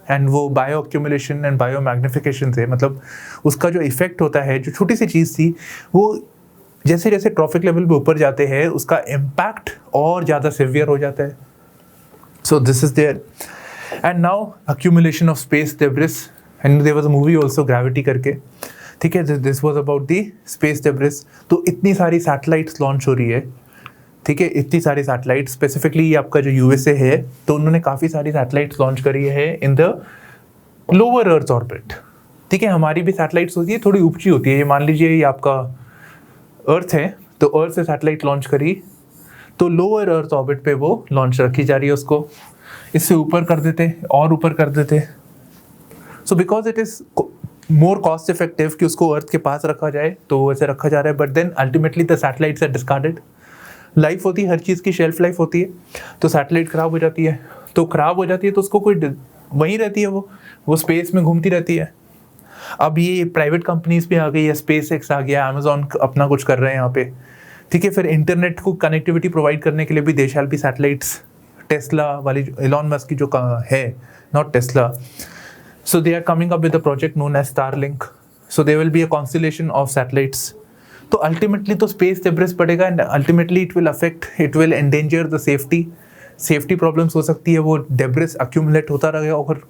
and वो bio accumulation and bio magnification से, मतलब उसका जो इफेक्ट होता है, जो छोटी सी चीज़ थी वो जैसे जैसे ट्रॉफिक लेवल पे ऊपर जाते हैं उसका इम्पैक्ट और ज़्यादा सिवियर हो जाता है। So this is there, and now accumulation of space debris, and there was a movie also Gravity करके, ठीक है। This was about the space debris. तो इतनी सारी सैटेलाइट्स लॉन्च हो रही है, ठीक है, इतनी सारी सैटेलाइट, स्पेसिफिकली आपका जो यूएसए है, तो उन्होंने काफ़ी सारी सैटेलाइट्स लॉन्च करी है in the lower earth orbit, ठीक है। हमारी भी सैटेलाइट्स होती है, थोड़ी ऊंची होती है, ये मान लीजिए ये आपका अर्थ है, तो अर्थ से सैटेलाइट लॉन्च करी, तो लोअर अर्थ ऑर्बिट पे वो लॉन्च रखी जा रही है, उसको इससे ऊपर कर देते और ऊपर कर देते। So because it is more cost effective कि उसको अर्थ के पास रखा जाए, तो वैसे रखा जा रहा है, but then ultimately the satellites are discarded. Life होती है, हर चीज़ की शेल्फ लाइफ होती है, तो सैटेलाइट ख़राब हो जाती है, तो उसको कोई वहीं रहती है, वो स्पेस में घूमती रहती है। अब ये प्राइवेट कंपनीज भी आ गई है, स्पेस एक्स आ गया, अमेजॉन अपना कुछ कर रहे हैं यहाँ पे, ठीक है। फिर इंटरनेट को कनेक्टिविटी प्रोवाइड करने के लिए भी देश भी सैटेलाइट्स, टेस्ला वाली एलॉन मस्क की जो है, not Tesla, so they are coming up with a project known as Starlink, so there will be a constellation of satellites. तो अल्टीमेटली तो स्पेस डेब्रिस पड़ेगा, and ultimately it will endanger the safety problems हो सकती है, वो debris accumulate होता रहेगा और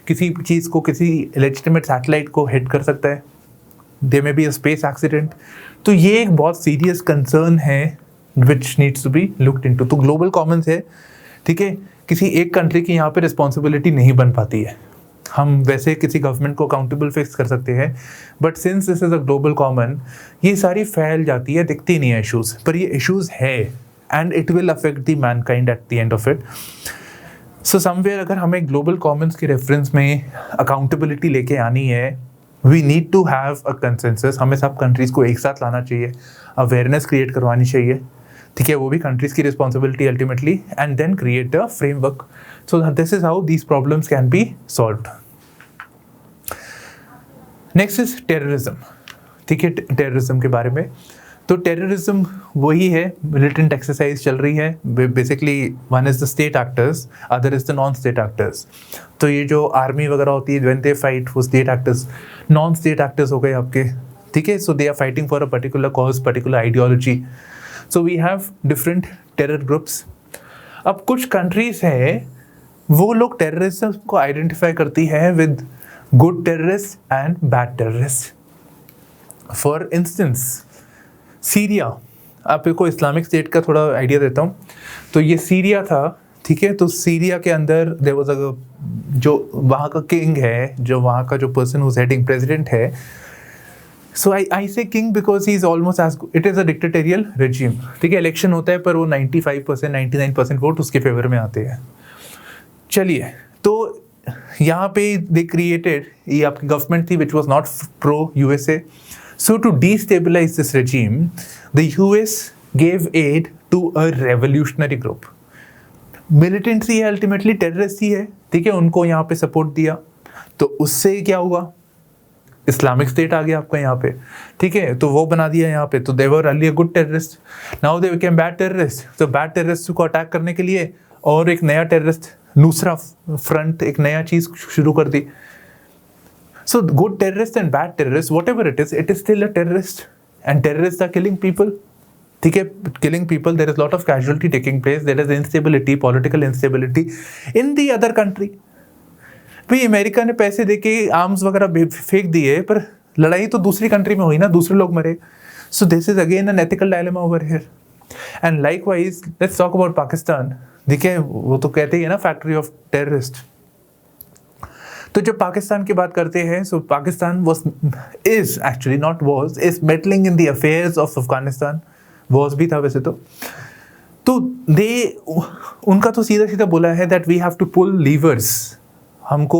किसी चीज़ को, किसी लेजिटिमेट सैटेलाइट को हिट कर सकता है, they may be a space accident. तो ये एक बहुत सीरियस कंसर्न है which needs to be looked into. तो ग्लोबल कॉमन्स है, ठीक है, किसी एक कंट्री की यहाँ पे रिस्पॉन्सिबिलिटी नहीं बन पाती है। हम वैसे किसी गवर्नमेंट को अकाउंटेबल फिक्स कर सकते हैं, but since this is a global common, ये सारी फैल जाती है, दिखती नहीं है इशूज़, पर ये इशूज़ है, and it will affect the mankind at the end of it. So somewhere अगर हमें ग्लोबल कॉमन्स के रेफरेंस में अकाउंटेबिलिटी लेके आनी है, we need to have a consensus. हमें सब कंट्रीज़ को एक साथ लाना चाहिए, अवेयरनेस क्रिएट करवानी चाहिए, ठीक है, वो भी कंट्रीज़ की responsibility ultimately, and then create a framework, so this is how these problems can be solved. Next is terrorism, ठीक है। टेररिज्म के बारे में, तो टेररिज्म वही है, मिलिटेंट एक्सरसाइज चल रही है, basically one is the state actors, other is the non state actors. तो ये जो आर्मी वगैरह होती है, व्हेन दे फाइट, वो state actors, non state actors हो गए आपके, ठीक है। So they are fighting for a particular cause, particular ideology. So we have different terror groups. अब कुछ कंट्रीज है, वो लोग टेररिज्म को आइडेंटिफाई करती है with good terrorist and bad terrorist. For instance Syria, आपको इस्लामिक स्टेट का थोड़ा आइडिया देता हूँ। तो ये सीरिया था, ठीक है। तो सीरिया के अंदर देयर वाज अ, जो वहाँ का किंग है, जो वहाँ का जो पर्सन हुज हेडिंग प्रेसिडेंट है, so I say king because he is almost as, it is a dictatorial regime, ठीक है। इलेक्शन होता है पर वो 95% 99% वोट उसके फेवर में आते हैं। चलिए, तो यहाँ पे दे क्रिएटेड, ये आपकी गवर्नमेंट थी which was not pro USA. So to destabilize this regime, the US gave aid to a revolutionary group. Militant ही है, ultimately terrorist ही है, ठीक है, उनको यहाँ पे सपोर्ट दिया, तो उससे क्या हुआ, इस्लामिक स्टेट आ गया आपका यहाँ पे, ठीक है, तो वो बना दिया यहाँ पे। तो they were earlier good terrorist, now they became bad terrorist. तो बैड टेररिस्ट को अटैक करने के लिए और एक नया टेररिस्ट, दूसरा फ्रंट, एक नया चीज शुरू कर दी। So good terrorist and bad terrorist, whatever it is still a terrorist, and terrorist are killing people, ठीक है, killing people. There is lot of casualty taking place, there is instability, political instability in the other country. भाई America ने पैसे देके arms वगैरह फेंक दिए, पर लड़ाई तो दूसरी कंट्री में हुई ना, दूसरे लोग मरे। सो this is again an ethical dilemma over here. And likewise let's talk about Pakistan. देखिए वो तो कहते ही है ना फैक्ट्री ऑफ टेररिस्ट। तो जब पाकिस्तान की बात करते हैं, so Pakistan is actually not was, is meddling in the affairs of Afghanistan. Was भी था वैसे तो दे, उनका तो सीधा सीधा बोला है that we have to pull levers. हमको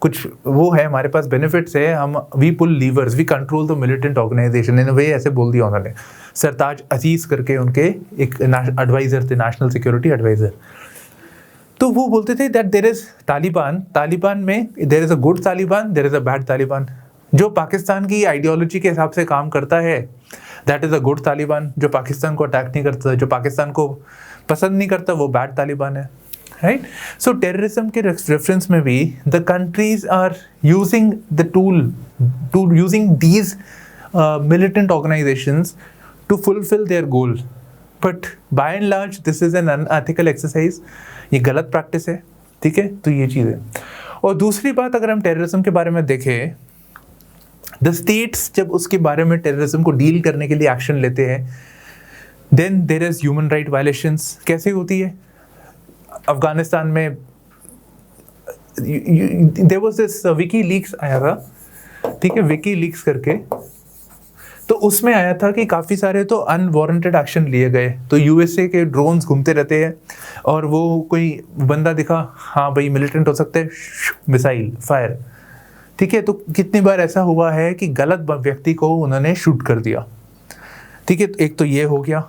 कुछ वो है, हमारे पास बेनिफिट्स है, हम we pull levers, we control the militant organisation. In way ऐसे बोल दिया उन्होंने। सरताज अजीज करके उनके एक एडवाइजर थे, नेशनल सिक्योरिटी एडवाइजर। तो वो बोलते थे दैट देयर इज तालिबान में there is a good Taliban, there is a bad Taliban. जो पाकिस्तान की आइडियोलॉजी के हिसाब से काम करता है that is a good Taliban, जो पाकिस्तान को अटैक नहीं करता, जो पाकिस्तान को पसंद नहीं करता, वो बैड तालिबान है, राइट। सो टेररिज्म के रेफरेंस में भी the countries are using the tool using these militant organizations to fulfill their goal, but by and large this is an unethical exercise। ये गलत प्रैक्टिस है, ठीक है। तो ये चीज़ है। और दूसरी बात, अगर हम टेररिज्म के बारे में देखें, द स्टेट्स जब उसके बारे में टेररिज्म को डील करने के लिए एक्शन लेते हैं, then there is human right violations. कैसे होती है? अफगानिस्तान में there was this WikiLeaks आया था, ठीक है, विकी लीक्स करके। तो उसमें आया था कि काफ़ी सारे तो अनवारंटेड एक्शन लिए गए। तो यूएसए के ड्रोन्स घूमते रहते हैं और वो कोई बंदा दिखा, हाँ भाई मिलिटेंट हो सकते हैं, मिसाइल फायर, ठीक है। तो कितनी बार ऐसा हुआ है कि गलत व्यक्ति को उन्होंने शूट कर दिया, ठीक है। एक तो ये हो गया।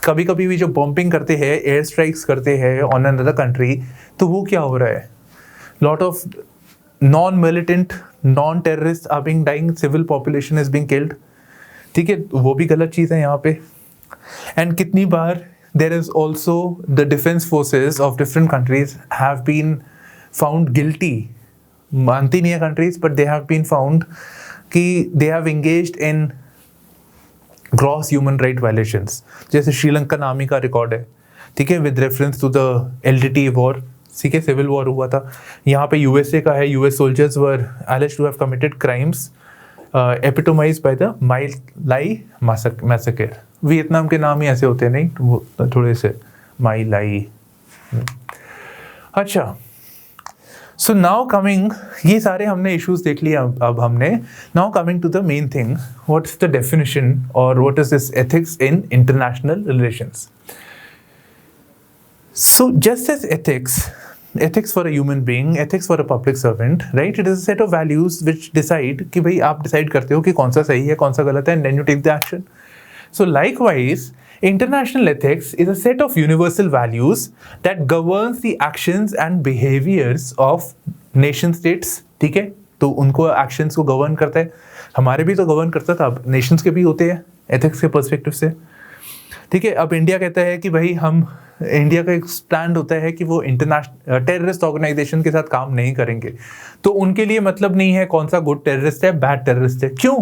कभी कभी भी जो बॉम्बिंग करते हैं, एयर स्ट्राइक्स करते हैं ऑन अनदर कंट्री, तो वो क्या हो रहा है, lot of non militant, non terrorist are being dying, civil population is being killed, ठीक है। वो भी गलत चीज़ है यहाँ पे। एंड कितनी बार there is also the defence forces of different countries have been found guilty, मानती नहीं है countries, but they have been found कि they have engaged in gross human right violations. जैसे श्रीलंकन आर्मी का रिकॉर्ड है, ठीक है, with reference to the LTT war, ठीक है, सिविल वॉर हुआ था। यहाँ पे यूएसए का है, US soldiers were alleged to have committed crimes epitomized by the My Lai massacre। Vietnam के नाम ही ऐसे होते हैं, नहीं वो थोड़े से माई लाई। अच्छा, सो नाउ कमिंग, ये सारे हमने इश्यूज देख लिए। अब हमने now coming to the main thing, what is the definition और what is this ethics in international relations. So just as ethics for a human being, ethics for a public servant, right? It is a set of values which decide कि भाई आप decide करते हो कि कौन सा सही है, कौन सा गलत है, and then you take the action. So likewise, international ethics is a set of universal values that governs the actions and behaviors of nation states, ठीक है। तो उनको actions को govern करता है, हमारे भी तो govern करता था, अब nations के भी होते हैं ethics के perspective से, ठीक है। अब इंडिया कहता है कि भाई हम, इंडिया का एक स्टैंड होता है कि वो इंटरनेशनल टेररिस्ट ऑर्गेनाइजेशन के साथ काम नहीं करेंगे। तो उनके लिए मतलब नहीं है कौन सा गुड टेररिस्ट है, बैड टेररिस्ट है। क्यों?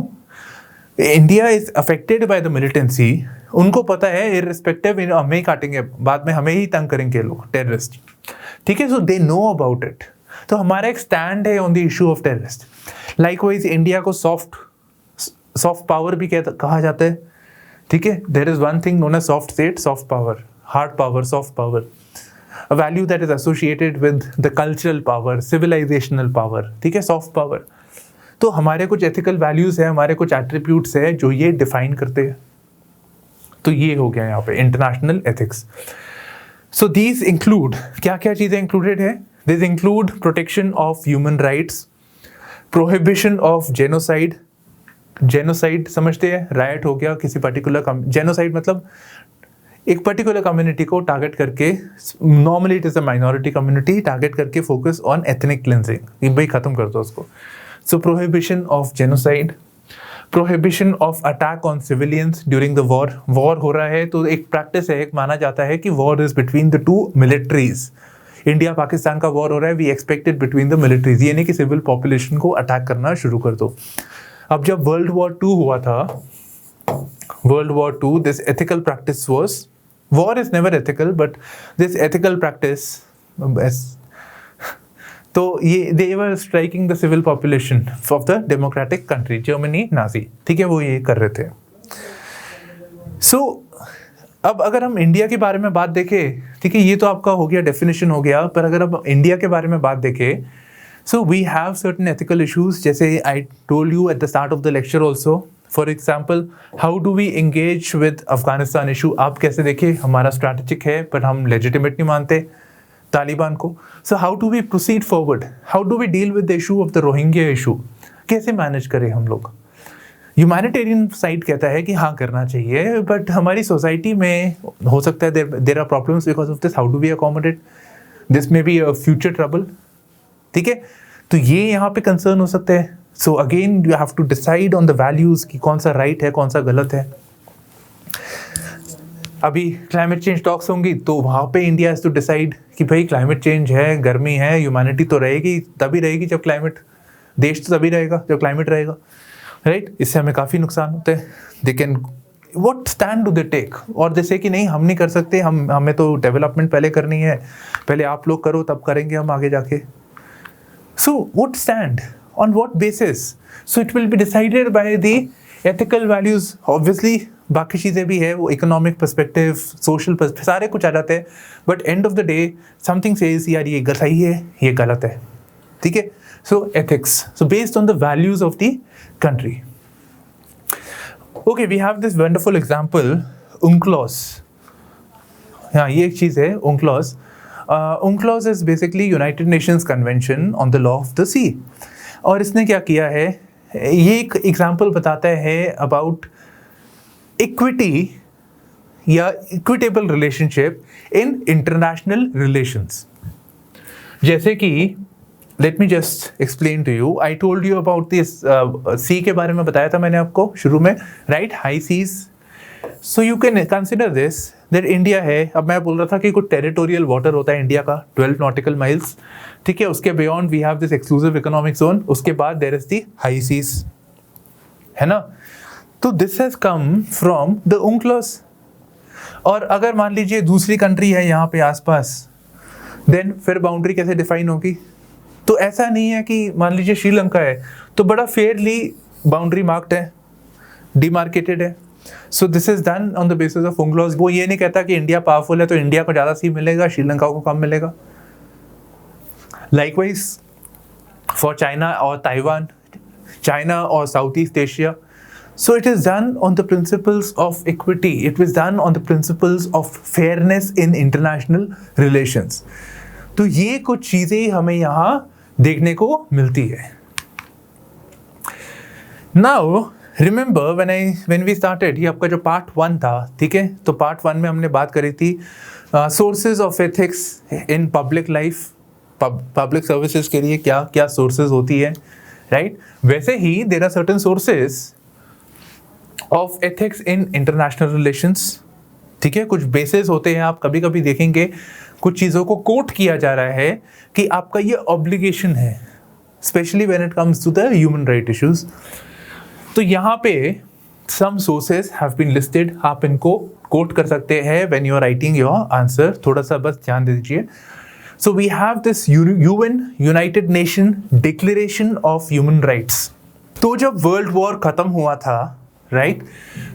India is affected by the militancy. उनको पता है इररिस्पेक्टिव, हमें ही काटेंगे, बाद में हमें ही तंग करेंगे लोग टेररिस्ट, ठीक है। So they know about it. तो हमारा एक स्टैंड है on the issue of terrorist. Likewise India को सॉफ्ट पावर भी कहा जाता है, ठीक है। There is one thing known as soft state, soft power, hard power, soft power, a value that is associated with the cultural power, civilizational power, ठीक है, soft power। तो हमारे कुछ ethical values है, हमारे कुछ attributes है जो ये define करते हैं। तो ये हो गया यहाँ पे international ethics। So these include, क्या क्या चीज़ें included है? These include protection of human rights, prohibition of genocide। genocide समझते हैं, riot हो गया किसी particular genocide मतलब एक पर्टिकुलर कम्युनिटी को टारगेट करके, normally it is a minority community, target करके फोकस ऑन एथनिक क्लिनजिंग, ये भाई खत्म कर दो उसको. So prohibition of genocide, prohibition of attack on civilians during the war हो रहा है तो एक प्रैक्टिस है, एक माना जाता है कि war is between the two militaries. India Pakistan का वॉर हो रहा है, we expected between the militaries, ये नहीं कि सिविल पॉपुलेशन को अटैक करना शुरू कर दो. अब जब वर्ल्ड वॉर 2 हुआ था, world war 2, this ethical practice was, war is never ethical but this ethical practice, तो ये they were striking the civil population of the democratic country, Germany, Nazi, ठीक है, वो ये कर रहे थे. सो अब अगर हम इंडिया के बारे में बात देखें, ठीक है, ये तो आपका हो गया, डेफिनेशन हो गया, पर अगर अब इंडिया के बारे में बात देखें, so we have certain ethical issues, जैसे I told you at the start of the lecture also. For example, how do we engage with Afghanistan issue. आप कैसे देखें, हमारा स्ट्रैटेजिक है पर हम लेजिटिमेट नहीं मानते तालिबान को. So how do we proceed forward, how do we deal with the issue of the Rohingya issue, कैसे मैनेज करें हम लोग. ह्यूमैनिटेरियन साइड कहता है कि हाँ करना चाहिए, बट हमारी सोसाइटी में हो सकता है there are problems because of this, how do we accommodate, this may be a future trouble, ठीक है, तो ये यहाँ पे कंसर्न हो सकते हैं. So again you have to decide on the values कि कौन सा राइट है कौन सा गलत है. अभी क्लाइमेट चेंज टॉक्स होंगी तो वहाँ पे इंडिया हैज टू डिसाइड कि भाई क्लाइमेट चेंज है, गर्मी है, ह्यूमैनिटी तो रहेगी, तभी रहेगी जब क्लाइमेट, देश तो तभी रहेगा जब क्लाइमेट रहेगा, राइट. इससे हमें काफ़ी नुकसान होते हैं. They can, what stand do they take, और जैसे कि नहीं हम नहीं कर सकते, हमें तो डेवलपमेंट पहले करनी है, पहले आप लोग करो तब करेंगे हम आगे जाके. So what stand, on what basis, so it will be decided by the ethical values. Obviously बाकी चीज़ें भी है, वो इकोनॉमिक पर्सपेक्टिव, सोशल पर्सपेक्टिव, सारे कुछ आ जाते हैं, but end of the day something says यार ये सही है ये गलत है, ठीक है. सो ethics, so based on the values of the country. Okay, we have this wonderful example, UNCLOS. हाँ, ये एक चीज़ है UNCLOS. UNCLOS is basically United Nations Convention on the Law of the Sea. और इसने क्या किया है, ये एक एग्जाम्पल बताता है अबाउट इक्विटी या equitable relationship in international relations. जैसे कि Let me just explain to you. I told you about this sea के बारे में बताया था मैंने आपको शुरू में, right? High seas. So you can consider this that India है. अब मैं बोल रहा था कि कुछ territorial water होता है इंडिया का 12 nautical miles, ठीक है. उसके beyond we have this exclusive economic zone. उसके बाद there is the high seas, है ना. तो this has come from the UNCLOS. और अगर मान लीजिए दूसरी कंट्री है यहाँ पे आसपास, then फिर बाउंड्री कैसे डिफाइन होगी. तो ऐसा नहीं है कि मान लीजिए श्रीलंका है तो बड़ा फेयरली बाउंड्री मार्क्ड है, डिमार्केटेड है. So this is done on the basis of UNCLOS. वो ये नहीं कहता कि इंडिया पावरफुल है तो इंडिया को ज़्यादा सी मिलेगा, श्रीलंका को कम मिलेगा. लाइकवाइज फॉर चाइना और ताइवान, चाइना और south east Asia. So it is done on the principles of equity. It was done on the principles of fairness in international relations. तो ये कुछ चीज़ें हमें यहाँ देखने को मिलती है. Now remember when we started, ये आपका जो पार्ट 1 था, ठीक है, तो पार्ट 1 में हमने बात करी थी sources of ethics in public life, public services के लिए क्या क्या सोर्सेज होती है, राइट. वैसे ही there are certain sources of ethics in international relations, ठीक है. कुछ बेसिस होते हैं, आप कभी कभी देखेंगे कुछ चीज़ों को कोट किया जा रहा है कि आपका ये ऑब्लिगेशन है, specially when it comes to the human right issues. तो यहाँ पे some sources have been listed, आप इनको कोट कर सकते हैं when you are writing your answer. थोड़ा सा बस ध्यान दे दीजिए. So we have this UN, United Nation declaration of human rights. तो जब वर्ल्ड वॉर खत्म हुआ था, राइट,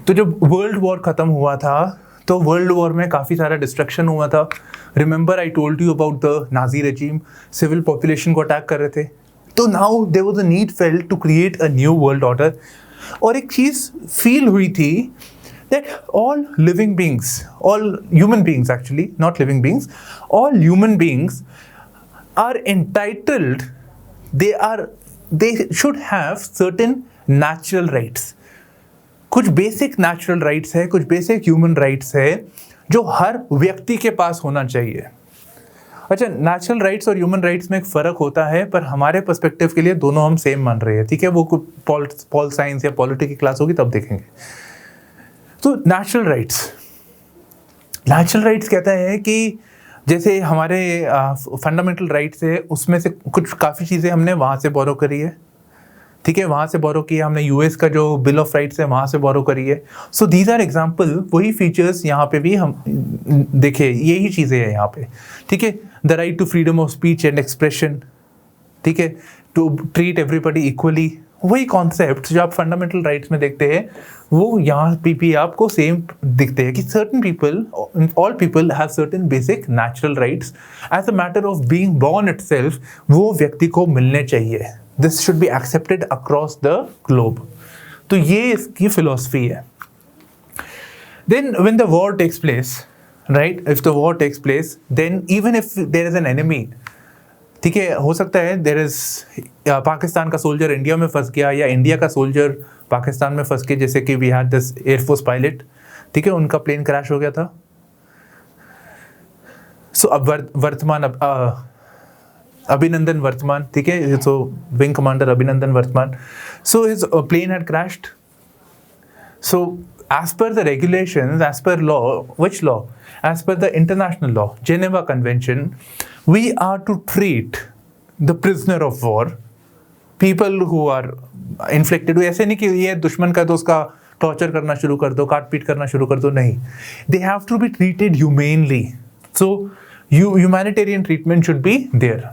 तो जब वर्ल्ड वॉर खत्म हुआ था तो वर्ल्ड वॉर में काफ़ी सारा डिस्ट्रक्शन हुआ था. Remember I told you about the Nazi regime, civil population को अटैक कर रहे थे. तो now there was a need felt to create a new world order. और एक चीज़ फील हुई थी that all living beings, all human beings actually, not living beings, all human beings are entitled, they should have certain natural rights. कुछ basic natural rights है, कुछ basic human rights है जो हर व्यक्ति के पास होना चाहिए। अच्छा, नेचुरल राइट्स और ह्यूमन राइट्स में एक फ़र्क होता है, पर हमारे पर्सपेक्टिव के लिए दोनों हम सेम मान रहे हैं, ठीक है। वो पॉल साइंस या पॉलिटी की क्लास होगी तब देखेंगे। तो नेचुरल राइट्स कहता है कि जैसे हमारे फंडामेंटल राइट्स है, उसमें से कुछ काफ़ी चीज़ें हमने वहाँ से बोरो करी है, ठीक है। वहाँ से बोरो किया हमने, यूएस का जो बिल ऑफ राइट्स है वहाँ से बोरो करी है। सो दीज आर एग्जाम्पल, वही फीचर्स यहाँ पे भी हम देखे, यही चीज़ें हैं यहाँ पे, ठीक है। The right to freedom of speech and expression, ठीक है, टू ट्रीट एवरीबडी इक्वली, वही कॉन्सेप्ट जो आप फंडामेंटल राइट्स में देखते हैं वो यहाँ पे भी आपको सेम दिखते हैं कि certain people, all people have certain basic natural rights as a matter of being born itself, वो व्यक्ति को मिलने चाहिए। This should be accepted across the globe. तो ये इसकी फिलॉसफी है। Then when the war takes place, right, if the war takes place, then even if there is an enemy, ठीक है, हो सकता है देयर इज पाकिस्तान का सोल्जर इंडिया में फंस गया या इंडिया का सोल्जर पाकिस्तान में फंस के, जैसे कि we had this air force pilot, ठीक है, उनका प्लेन क्रैश हो गया था। सो अब वर्तमान अभिनंदन वर्तमान, ठीक है, सो wing commander Abhinandan Varthaman, so his plane had crashed. So as per the regulations, as per law, which law? As per the international law, Geneva Convention, we are to treat the prisoner of war, people who are inflicted, ऐसे नहीं कि ये दुश्मन का तो उसका torture करना शुरू कर दो, काट पीट करना शुरू कर दो, नहीं, they have to be treated humanely. So humanitarian treatment should be there.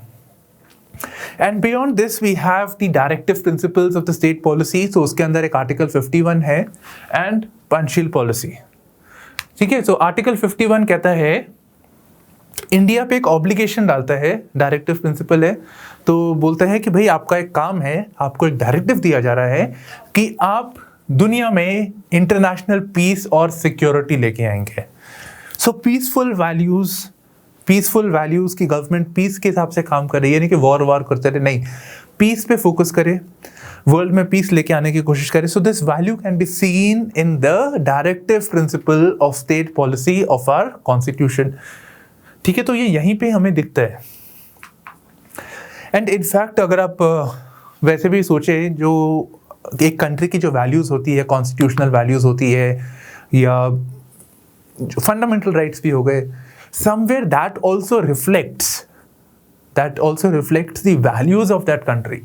And beyond this we have the directive principles of the state policy. So उसके अंदर एक आर्टिकल 51 है and पंचशील पॉलिसी, ठीक है। सो आर्टिकल 51 कहता है, इंडिया पे एक ऑब्लिगेशन डालता है, डायरेक्टिव प्रिंसिपल है, तो बोलता है कि भाई आपका एक काम है, आपको एक डायरेक्टिव दिया जा रहा है कि आप दुनिया में इंटरनेशनल पीस और सिक्योरिटी लेके आएंगे। सो पीसफुल वैल्यूज़ की गवर्नमेंट पीस के हिसाब से काम कर रही है, यानी कि वॉर करते रहे, नहीं, पीस पे फोकस करे, वर्ल्ड में पीस लेके आने की कोशिश करें। So this value can be seen in the directive principle of state policy of our constitution, ठीक है। तो ये यहीं पे हमें दिखता है। एंड इनफैक्ट अगर आप वैसे भी सोचें, जो एक कंट्री की जो वैल्यूज़ होती है, कॉन्स्टिट्यूशनल वैल्यूज़ होती है या फंडामेंटल राइट्स भी हो गए, somewhere that also reflects the values of that country,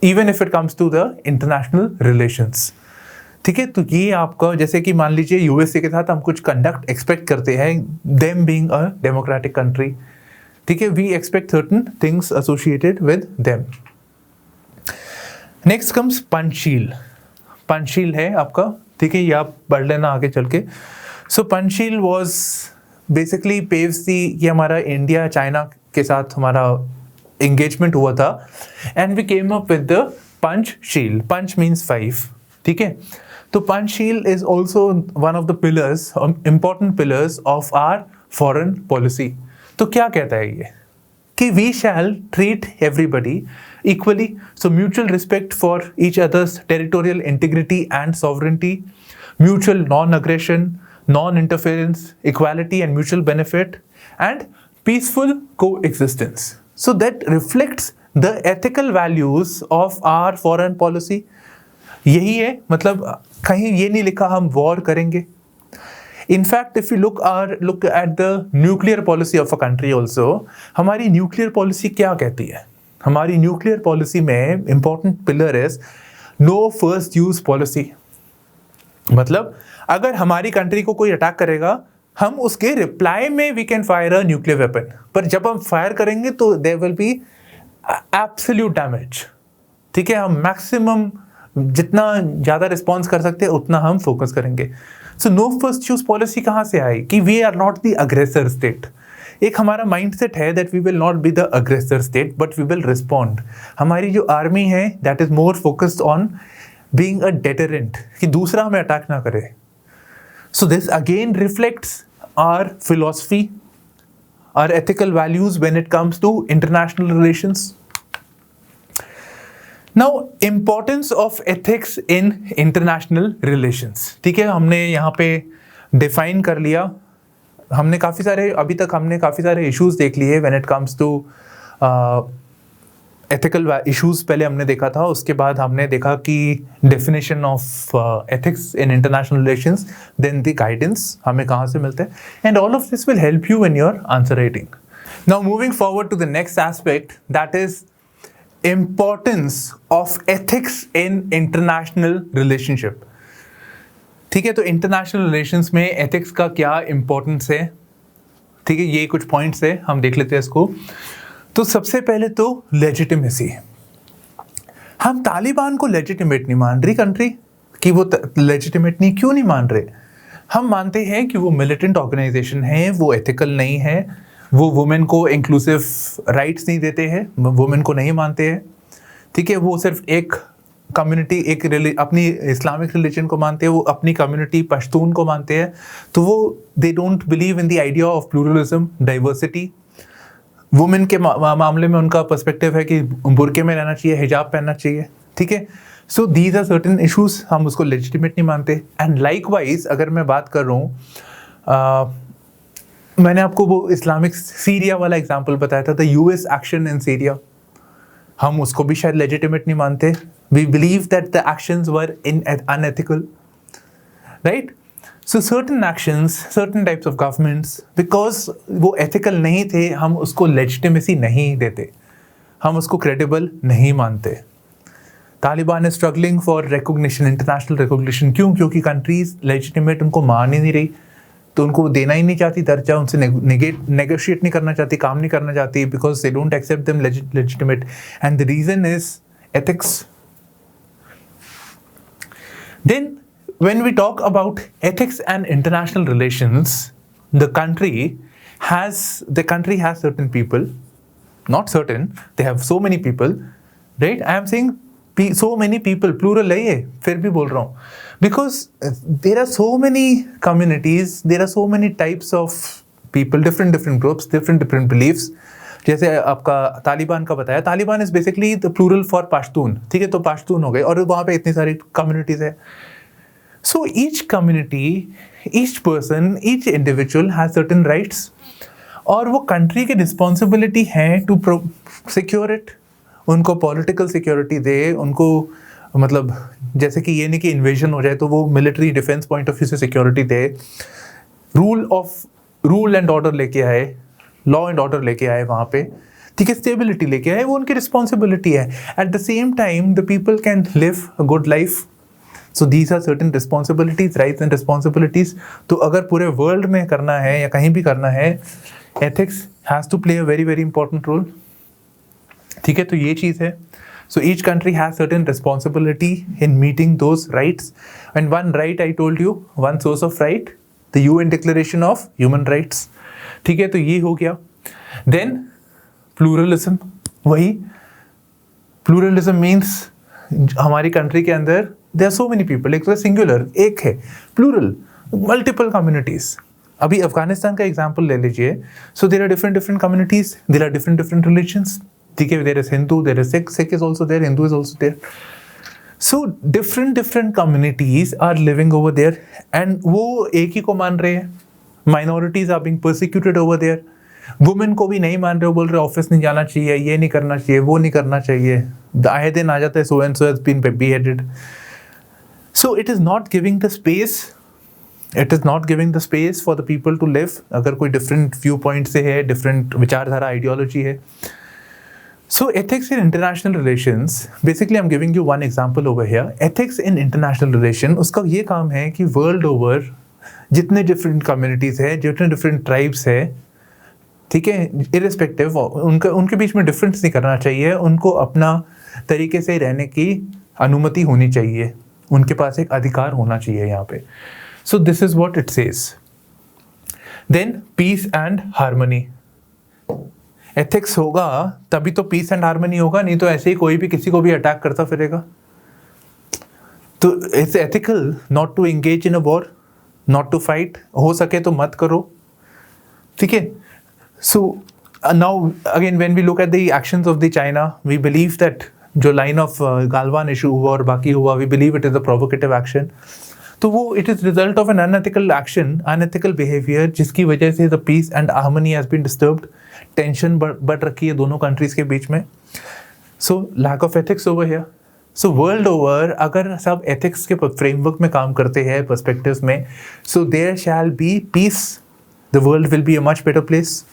even if it comes to the international relations, ठीक है। तो ये आपका, जैसे कि मान लीजिए यूएसए के साथ हम कुछ कंडक्ट एक्सपेक्ट करते हैं, them being a democratic country, ठीक है, we expect certain things associated with them. Next comes Panchsheel है आपका, ठीक है, ये आप पढ़ लेना आगे चल के। सो पंचशील was बेसिकली पेव्स दी, ये हमारा इंडिया चाइना के साथ हमारा एंगेजमेंट हुआ था, and we came up with the Panchsheel. Panch means 5, ठीक है। तो Panchsheel is also one of the pillars, important pillars of our foreign policy. तो क्या कहता है ये कि we shall treat everybody equally, so mutual respect for each others territorial integrity and sovereignty, mutual non aggression, non-interference, equality and mutual benefit, and peaceful coexistence. So that reflects the ethical values of our foreign policy. यही है, मतलब कहीं ये नहीं लिखा हम war करेंगे। In fact, if you look at the nuclear policy of a country also, हमारी न्यूक्लियर पॉलिसी क्या कहती है? हमारी न्यूक्लियर पॉलिसी में important pillar is no first use policy. मतलब अगर हमारी कंट्री को कोई अटैक करेगा, हम उसके रिप्लाई में we can fire a nuclear weapon, पर जब हम फायर करेंगे तो there will be absolute damage, ठीक है। हम मैक्सिमम जितना ज़्यादा रिस्पॉन्स कर सकते हैं उतना हम फोकस करेंगे। So no first use policy कहाँ से आई कि we are not the aggressor state. एक हमारा माइंडसेट है that we will not be the aggressor state but we will respond. हमारी जो आर्मी है that is more focused on being a deterrent, कि दूसरा हमें अटैक ना करे। So this again reflects our philosophy, our ethical values when it comes to international relations. Now, importance of ethics in international relations, ठीक है, हमने यहाँ पे define कर लिया हमने काफ़ी सारे इश्यूज देख लिए when it comes to ethical issues पहले हमने देखा था, उसके बाद हमने देखा कि definition of ethics in international relations, then the guidance हमें कहाँ से मिलते हैं, and all of this will help you in your answer writing. Now moving forward to the next aspect, that is importance of ethics in international relationship. ठीक है, तो international relations में ethics का क्या इम्पोर्टेंस है. ठीक है, ये कुछ पॉइंट्स है, हम देख लेते हैं इसको. तो सबसे पहले तो लेजिटिमेसी. हम तालिबान को लेजिटिमेट नहीं मान रही कंट्री कि वो लेजिटिमेट नहीं, क्यों नहीं मान रहे. हम मानते हैं कि वो मिलिटेंट ऑर्गेनाइजेशन है, वो एथिकल नहीं है, वो वुमेन को इंक्लूसिव राइट्स नहीं देते हैं, वुमेन को नहीं मानते हैं. ठीक है, वो सिर्फ एक कम्युनिटी, अपनी इस्लामिक रिलीजन को मानते हैं, वो अपनी कम्युनिटी पश्तून को मानते हैं. तो वो they don't believe in the idea of pluralism, diversity. Women के मामले में उनका पर्सपेक्टिव है कि बुरके में रहना चाहिए, हिजाब पहनना चाहिए. ठीक है, so these are certain issues, हम उसको लेजिटिमेट नहीं मानते. एंड लाइकवाइज अगर मैं बात कर रहा हूँ, मैंने आपको वो इस्लामिक सीरिया वाला एग्जाम्पल बताया था, the US action in Syria, हम उसको भी शायद लेजिटिमेट नहीं मानते. We believe that the actions were unethical, right. So certain actions, certain types of governments, because वो ethical नहीं थे, हम उसको legitimacy नहीं देते, हम उसको credible नहीं मानते. Taliban is struggling for recognition, international recognition. क्यों? क्योंकि countries legitimate उनको मान ही नहीं रही, तो उनको देना ही नहीं चाहती दर्जा, उनसे negotiate नहीं करना चाहती, काम नहीं करना चाहती, because they don't accept them legitimate. And the reason is ethics. Then when we talk about ethics and international relations, the country has certain people, not certain, they have so many people, right? I am saying so many people, plural है ये, फिर भी बोल रहा हूँ, because there are so many communities, there are so many types of people, different groups, different beliefs. जैसे आपका तालिबान का बताया, Taliban is basically the plural for Pashtun. ठीक है, तो पश्तून हो गए, और वहाँ पे इतनी सारी कम्युनिटीज है. So each community, each person, each individual has certain rights, और वो country की responsibility है to secure it. उनको political security दे, उनको मतलब जैसे कि ये नहीं कि invasion हो जाए तो वो military defense point of view से security they, rule and order लेके आए, law and order लेके आए वहाँ पे. ठीक है, stability लेके आए, वो उनकी responsibility है. At the same time, the people can live a good life. So these are certain responsibilities, rights and responsibilities. तो अगर पूरे वर्ल्ड में करना है या कहीं भी करना है, ethics has to play a very very important role. ठीक है, तो ये चीज़ है. So each country has certain responsibility in meeting those rights. And one right I told you, one source of right, the UN Declaration of Human Rights. ठीक है, तो ये हो गया. Then pluralism, वही pluralism means हमारी कंट्री के अंदर there are so many people, एक तो सिंगुलर, एक है, प्लूरल, मल्टीपल कम्युनिटीज. अभी अफगानिस्तान का एग्जाम्पल ले लीजिए. So there are different communities, there are different religions. ठीक है, there is Hindu, there is Sikh is also there, Hindu is also there. So different communities are living over there, and वो एक ही को मान रहे हैं. Minorities are being persecuted over there. Women को भी नहीं मान रहे हो, बोल रहे ऑफिस नहीं जाना चाहिए, ये नहीं करना चाहिए, वो नहीं करना चाहिए. आए दिन आ जाता है so and so has been beheaded. So it is not giving the space. It is not giving the space for the people to live. अगर कोई different viewpoint से है, different विचारधारा, ideology है. So ethics in international relations, basically I'm giving you one example over here. Ethics in international relation, उसका ये काम है कि world over जितने different communities है, जितने different tribes है, ठीक है, irrespective, उनके बीच में difference नहीं करना चाहिए. उनको अपना तरीके से रहने की अनुमति होनी चाहिए, उनके पास एक अधिकार होना चाहिए यहाँ पे. So this is what it says. Then peace and harmony. Ethics होगा तभी तो पीस एंड हार्मनी होगा, नहीं तो ऐसे ही कोई भी किसी को भी अटैक करता फिरेगा. तो it's ethical not to engage in a war, not to fight. हो सके तो मत करो. ठीक है. So now again when we look at the actions of the China, we believe that जो लाइन ऑफ गालवान इशू हुआ और बाकी हुआ, we believe it is a provocative action. तो वो it is result of an unethical action, unethical behaviour, जिसकी वजह से the peace and harmony has been disturbed, tension बढ़ रखी है दोनों कंट्रीज के बीच में. So lack of ethics over here. So world over अगर सब एथिक्स के फ्रेमवर्क में काम करते हैं, पर्सपेक्टिव्स में, so there shall be peace, the world will be a much better place.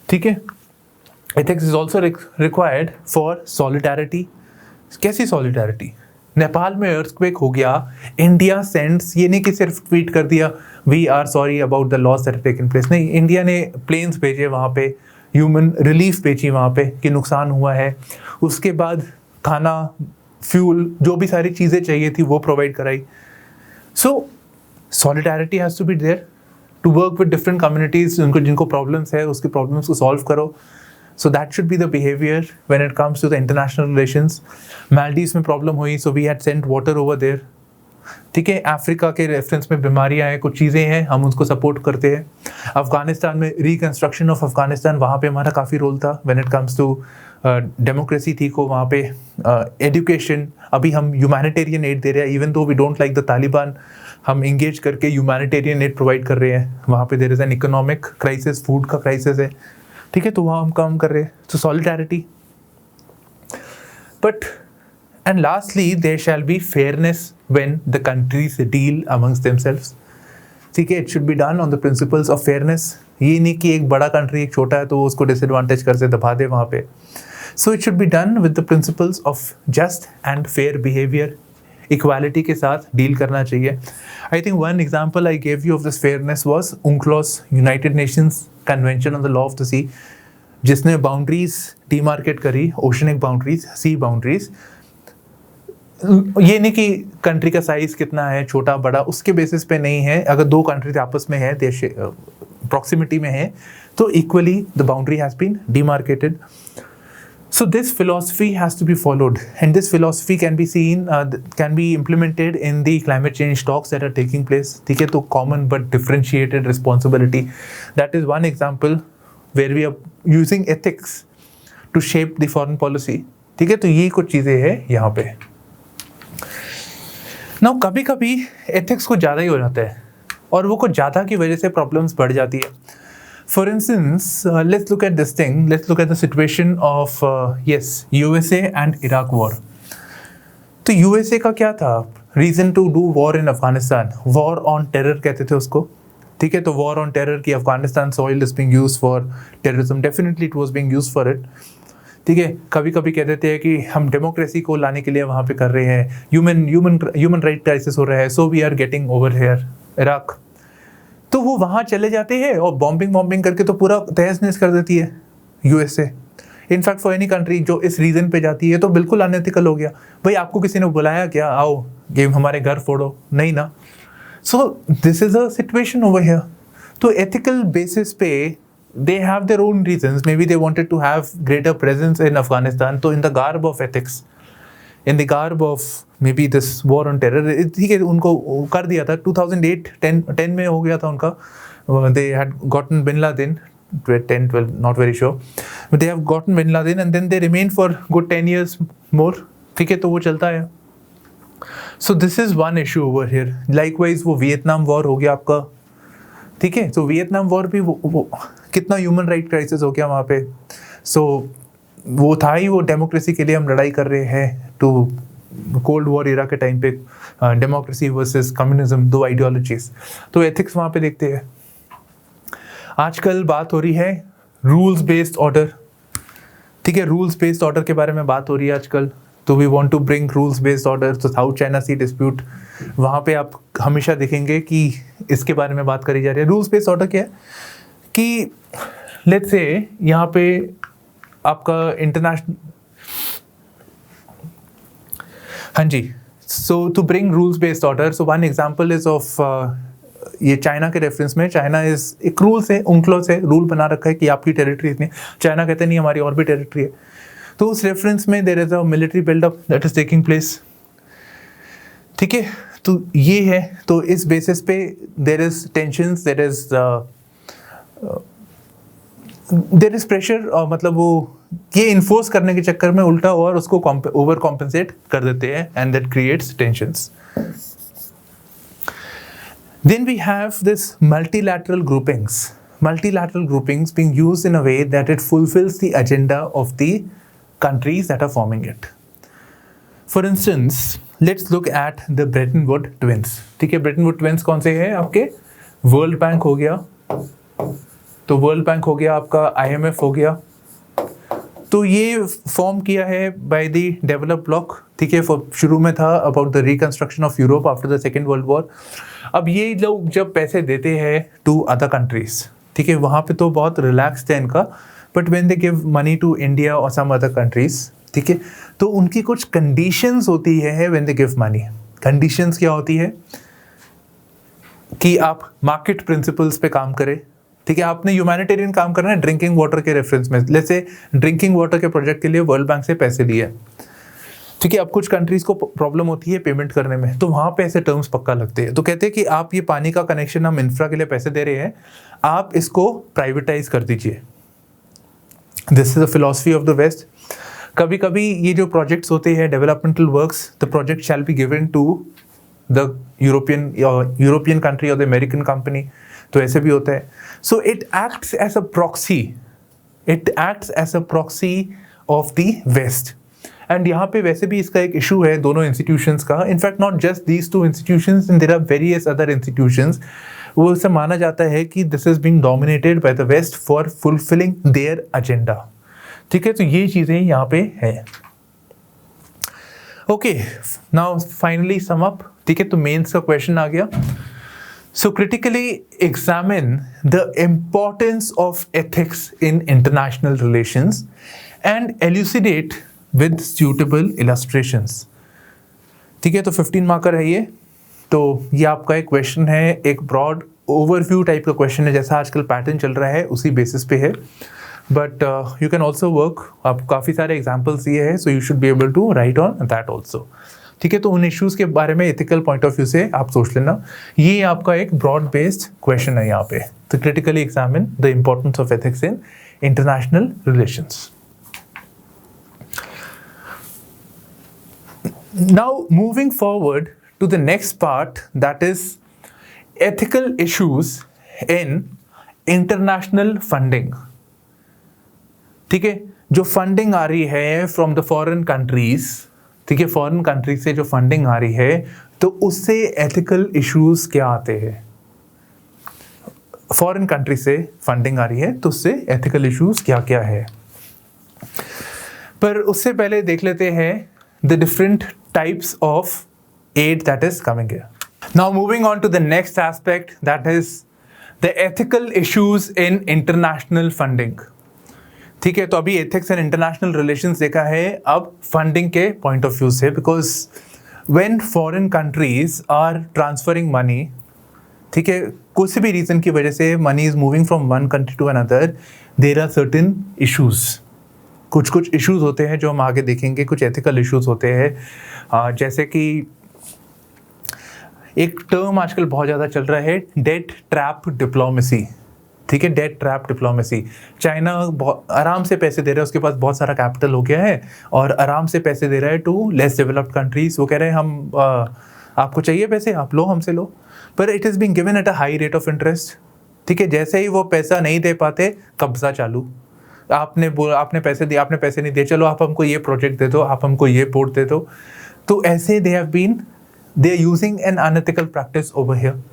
ठीक है. Ethics is also required for solidarity. कैसी सॉलिडारिटी? नेपाल में अर्थक्वेक हो गया, इंडिया सेंड्स, ये नहीं कि सिर्फ ट्वीट कर दिया we are sorry about the loss that taken place. नहीं, इंडिया ने प्लेन्स भेजे वहाँ पे, ह्यूमन रिलीफ भेजी वहाँ पे कि नुकसान हुआ है. उसके बाद खाना, फ्यूल, जो भी सारी चीज़ें चाहिए थी वो प्रोवाइड कराई. So solidarity has to be there to work with different communities. जिनको प्रॉब्लम्स है उसकी प्रॉब्लम्स को सॉल्व करो. So that should be the behavior when it comes to the international relations. Maldives में प्रॉब्लम हुई, so we had sent water over there. ठीक है. Africa के रेफरेंस में बीमारियाँ हैं, कुछ चीज़ें हैं, हम उसको सपोर्ट करते हैं. अफगानिस्तान में रिकन्स्ट्रक्शन ऑफ अफगानिस्तान, वहाँ पे हमारा काफ़ी रोल था when it comes to democracy थी को वहाँ पे. एजुकेशन, अभी हम ह्यूमैनिटेरियन एड दे रहे हैं, even though we don't like the Taliban, हम इंगेज करके ह्यूमैनिटेरियन एड प्रोवाइड कर रहे हैं. वहाँ पे there is an economic crisis, food का क्राइसिस है. ठीक है. तो वहाँ हम काम कर रहे हैं. So solidarity. But and lastly there shall be fairness when the countries deal amongst themselves. ठीक है. It should be done on the principles of fairness. ये नहीं कि एक बड़ा कंट्री एक छोटा है तो उसको डिसएडवांटेज कर से दबा दे वहाँ पे. So it should be done with the principles of just and fair behaviour. Equality के साथ डील करना चाहिए. I think one example I gave you of this fairness was UNCLOS, United Nations convention on the law of the sea, जिसने boundaries demarcate करी, oceanic boundaries, सी boundaries. ये नहीं कि country का साइज कितना है, छोटा बड़ा, उसके बेसिस पे नहीं है. अगर दो कंट्रीज आपस में है, देश प्रॉक्सिमिटी में है, तो equally the boundary has been demarcated. So this philosophy has to be followed, and this philosophy can be seen, can be implemented in the climate change talks that are taking place. ठीक है. तो common but differentiated responsibility, that is one example where we are using ethics to shape the foreign policy. ठीक है. तो ये कुछ चीज़ें हैं यहाँ पे. Now कभी कभी ethics को ज़्यादा ही हो जाता है और वो कुछ ज़्यादा की वजह से problems बढ़ जाती है. For instance, let's look at this thing. Let's look at the situation of USA and Iraq war. तो USA का क्या था? Reason to do war in Afghanistan. War on terror कहते थे उसको. ठीक है. तो war on terror की Afghanistan soil is being used for terrorism. Definitely it was being used for it. ठीक है. कभी कभी कहते थे कि हम डेमोक्रेसी को लाने के लिए वहाँ पे कर रहे हैं. ह्यूमन राइट क्राइसिस हो रहा है. So we are getting over here. Iraq. तो वो वहाँ चले जाते हैं और बॉम्बिंग करके तो पूरा तहस नहस कर देती है USA. In fact for any country जो इस रीजन पे जाती है तो बिल्कुल अनएथिकल हो गया. भाई आपको किसी ने बुलाया क्या, आओ गेम हमारे घर फोड़ो? नहीं ना. सो this is a situation over here. तो एथिकल बेसिस पे they have their own reasons. Maybe they wanted to have greater presence in Afghanistan. तो in the garb of ethics, in the garb of maybe this war on terror, ठीक है, उनको कर दिया था. 2008-10 में हो गया था उनका. They had gotten Bin Laden, 10-12, not very sure, but they have gotten Bin Laden and then they remained for good 10 years more. ठीक है. तो वो चलता है. So this is one issue over here. Likewise वो वियतनाम वॉर हो गया आपका. ठीक है. तो वियतनाम वॉर भी वो कितना ह्यूमन राइट क्राइसिस हो गया वहाँ पे. सो वो था ही, वो डेमोक्रेसी के लिए हम लड़ाई कर रहे हैं. टू कोल्ड वॉर इरा के टाइम पे डेमोक्रेसी वर्सेस कम्युनिज्म, दो आइडियोलॉजीज. तो एथिक्स वहाँ पे देखते हैं. आजकल बात हो रही है रूल्स बेस्ड ऑर्डर. ठीक है. रूल्स बेस्ड ऑर्डर के बारे में बात हो रही है आजकल. तो we want to bring rules based order. तो साउथ चाइना सी डिस्प्यूट, वहाँ पे आप हमेशा देखेंगे कि इसके बारे में बात करी जा रही है. रूल्स बेस्ड ऑर्डर क्या है कि लेट्स से यहाँ पे आपका इंटरनेशनल, हाँ जी. So to bring rules based order, so one example is of ये चाइना के रेफरेंस में. चाइना इज एक रूल्स है, UNCLOS है, रूल बना रखा है कि आपकी टेरिटरी इतनी. चाइना कहते नहीं हमारी और भी टेरिटरी है. तो उस रेफरेंस में there is a military buildup that is taking place. ठीक है. तो ये है. तो इस बेसिस पे there is tensions, there is pressure. मतलब वो ये इन्फोर्स करने के चक्कर में उल्टा और उसको ओवर कॉम्पेंसेट कर देते हैं and that creates tensions. Then we have this multilateral groupings being used in a way that it fulfills the agenda of the countries that are forming it. For instance, let's look at the Bretton Woods twins. ठीक है, Bretton Woods twins कौन से हैं आपके? World bank हो गया, तो world bank हो गया आपका, IMF हो गया, तो ये फॉर्म किया है बाय द डेवलप्ड ब्लॉक. ठीक है, शुरू में था about the reconstruction of Europe after the second world war. अब ये लोग जब पैसे देते हैं टू अदर कंट्रीज, ठीक है, वहाँ पे तो बहुत रिलैक्स्ड है इनका, but when they give money to India और सम अदर कंट्रीज, ठीक है, तो उनकी कुछ कंडीशंस होती है when they give money. Conditions क्या होती है कि आप मार्केट प्रिंसिपल्स पे काम करें. ठीक है, आपने ह्यूमैनिटेरियन काम करना है ड्रिंकिंग वाटर के रेफरेंस में. जैसे ड्रिंकिंग वाटर के प्रोजेक्ट के लिए वर्ल्ड बैंक से पैसे लिए, ठीक है, अब कुछ कंट्रीज को प्रॉब्लम होती है पेमेंट करने में, तो वहाँ पे ऐसे टर्म्स पक्का लगते हैं. तो कहते हैं कि आप ये पानी का कनेक्शन हम इंफ्रा के लिए पैसे दे रहे हैं, आप इसको प्राइवेटाइज कर दीजिए. This is the philosophy of the west. कभी कभी ये जो प्रोजेक्ट्स होते हैं developmental works, the project shall be given to the European country और द अमेरिकन कंपनी, तो ऐसे भी होता है. So it acts as a proxy of the west. And यहाँ पे वैसे भी इसका एक इशू है दोनों इंस्टीट्यूशंस का. In fact not just these two institutions, and there are various other institutions. वो सब माना जाता है कि this is being dominated by the west for fulfilling their agenda. ठीक है, तो ये चीजें यहाँ पे है. Okay, now finally sum up. ठीक है, तो मेंस का क्वेश्चन आ गया. So critically examine the importance of ethics in international relations and elucidate with suitable illustrations. ठीक है, तो 15 मार्कर है ये. तो ये आपका एक क्वेश्चन है, एक ब्रॉड ओवरव्यू टाइप का क्वेश्चन है, जैसा आजकल पैटर्न चल रहा है उसी बेसिस पे है. But you can also work, आप काफ़ी सारे एग्जाम्पल्स दिए हैं, so you should be able to write on that also. ठीक है, तो उन इश्यूज़ के बारे में एथिकल पॉइंट ऑफ व्यू से आप सोच लेना. ये आपका एक ब्रॉड बेस्ड क्वेश्चन है यहाँ पे. तो critically examine the importance of ethics in international relations. Now moving forward to the next part, that is ethical issues in international funding. ठीक है, जो फंडिंग आ रही है फ्रॉम द फॉरेन कंट्रीज, ठीक है, फॉरेन कंट्री से जो फंडिंग आ रही है, तो उससे एथिकल इश्यूज क्या आते हैं. फॉरेन कंट्री से फंडिंग आ रही है तो उससे एथिकल इश्यूज क्या क्या है. पर उससे पहले देख लेते हैं the different types of aid that is coming here. Now moving on to the next aspect, that is the ethical issues in international funding. ठीक है, तो अभी एथिक्स एंड इंटरनेशनल रिलेशंस देखा है, अब फंडिंग के पॉइंट ऑफ व्यू से. Because when foreign countries are transferring money, ठीक है, किसी भी रीज़न की वजह से money is moving from one country to another, there are certain issues. कुछ इश्यूज होते हैं जो हम आगे देखेंगे, कुछ एथिकल इश्यूज होते हैं. जैसे कि एक टर्म आजकल बहुत ज़्यादा चल रहा है, डेट ट्रैप डिप्लोमेसी. ठीक है, डेट ट्रैप डिप्लोमेसी. चाइना बहुत आराम से पैसे दे रहा है, उसके पास बहुत सारा कैपिटल हो गया है और आराम से पैसे दे रहा है टू लेस डेवलप्ड कंट्रीज. वो कह रहे हैं हम आपको चाहिए पैसे, आप लो, हमसे लो, पर it is being given at a high rate of interest. ठीक है, जैसे ही वो पैसा नहीं दे पाते, कब्जा चालू. आपने पैसे दिए, आपने पैसे नहीं दिए, चलो आप हमको ये प्रोजेक्ट दे दो, आप हमको ये पोर्ट दे दो. तो ऐसे they are using an unethical practice over here.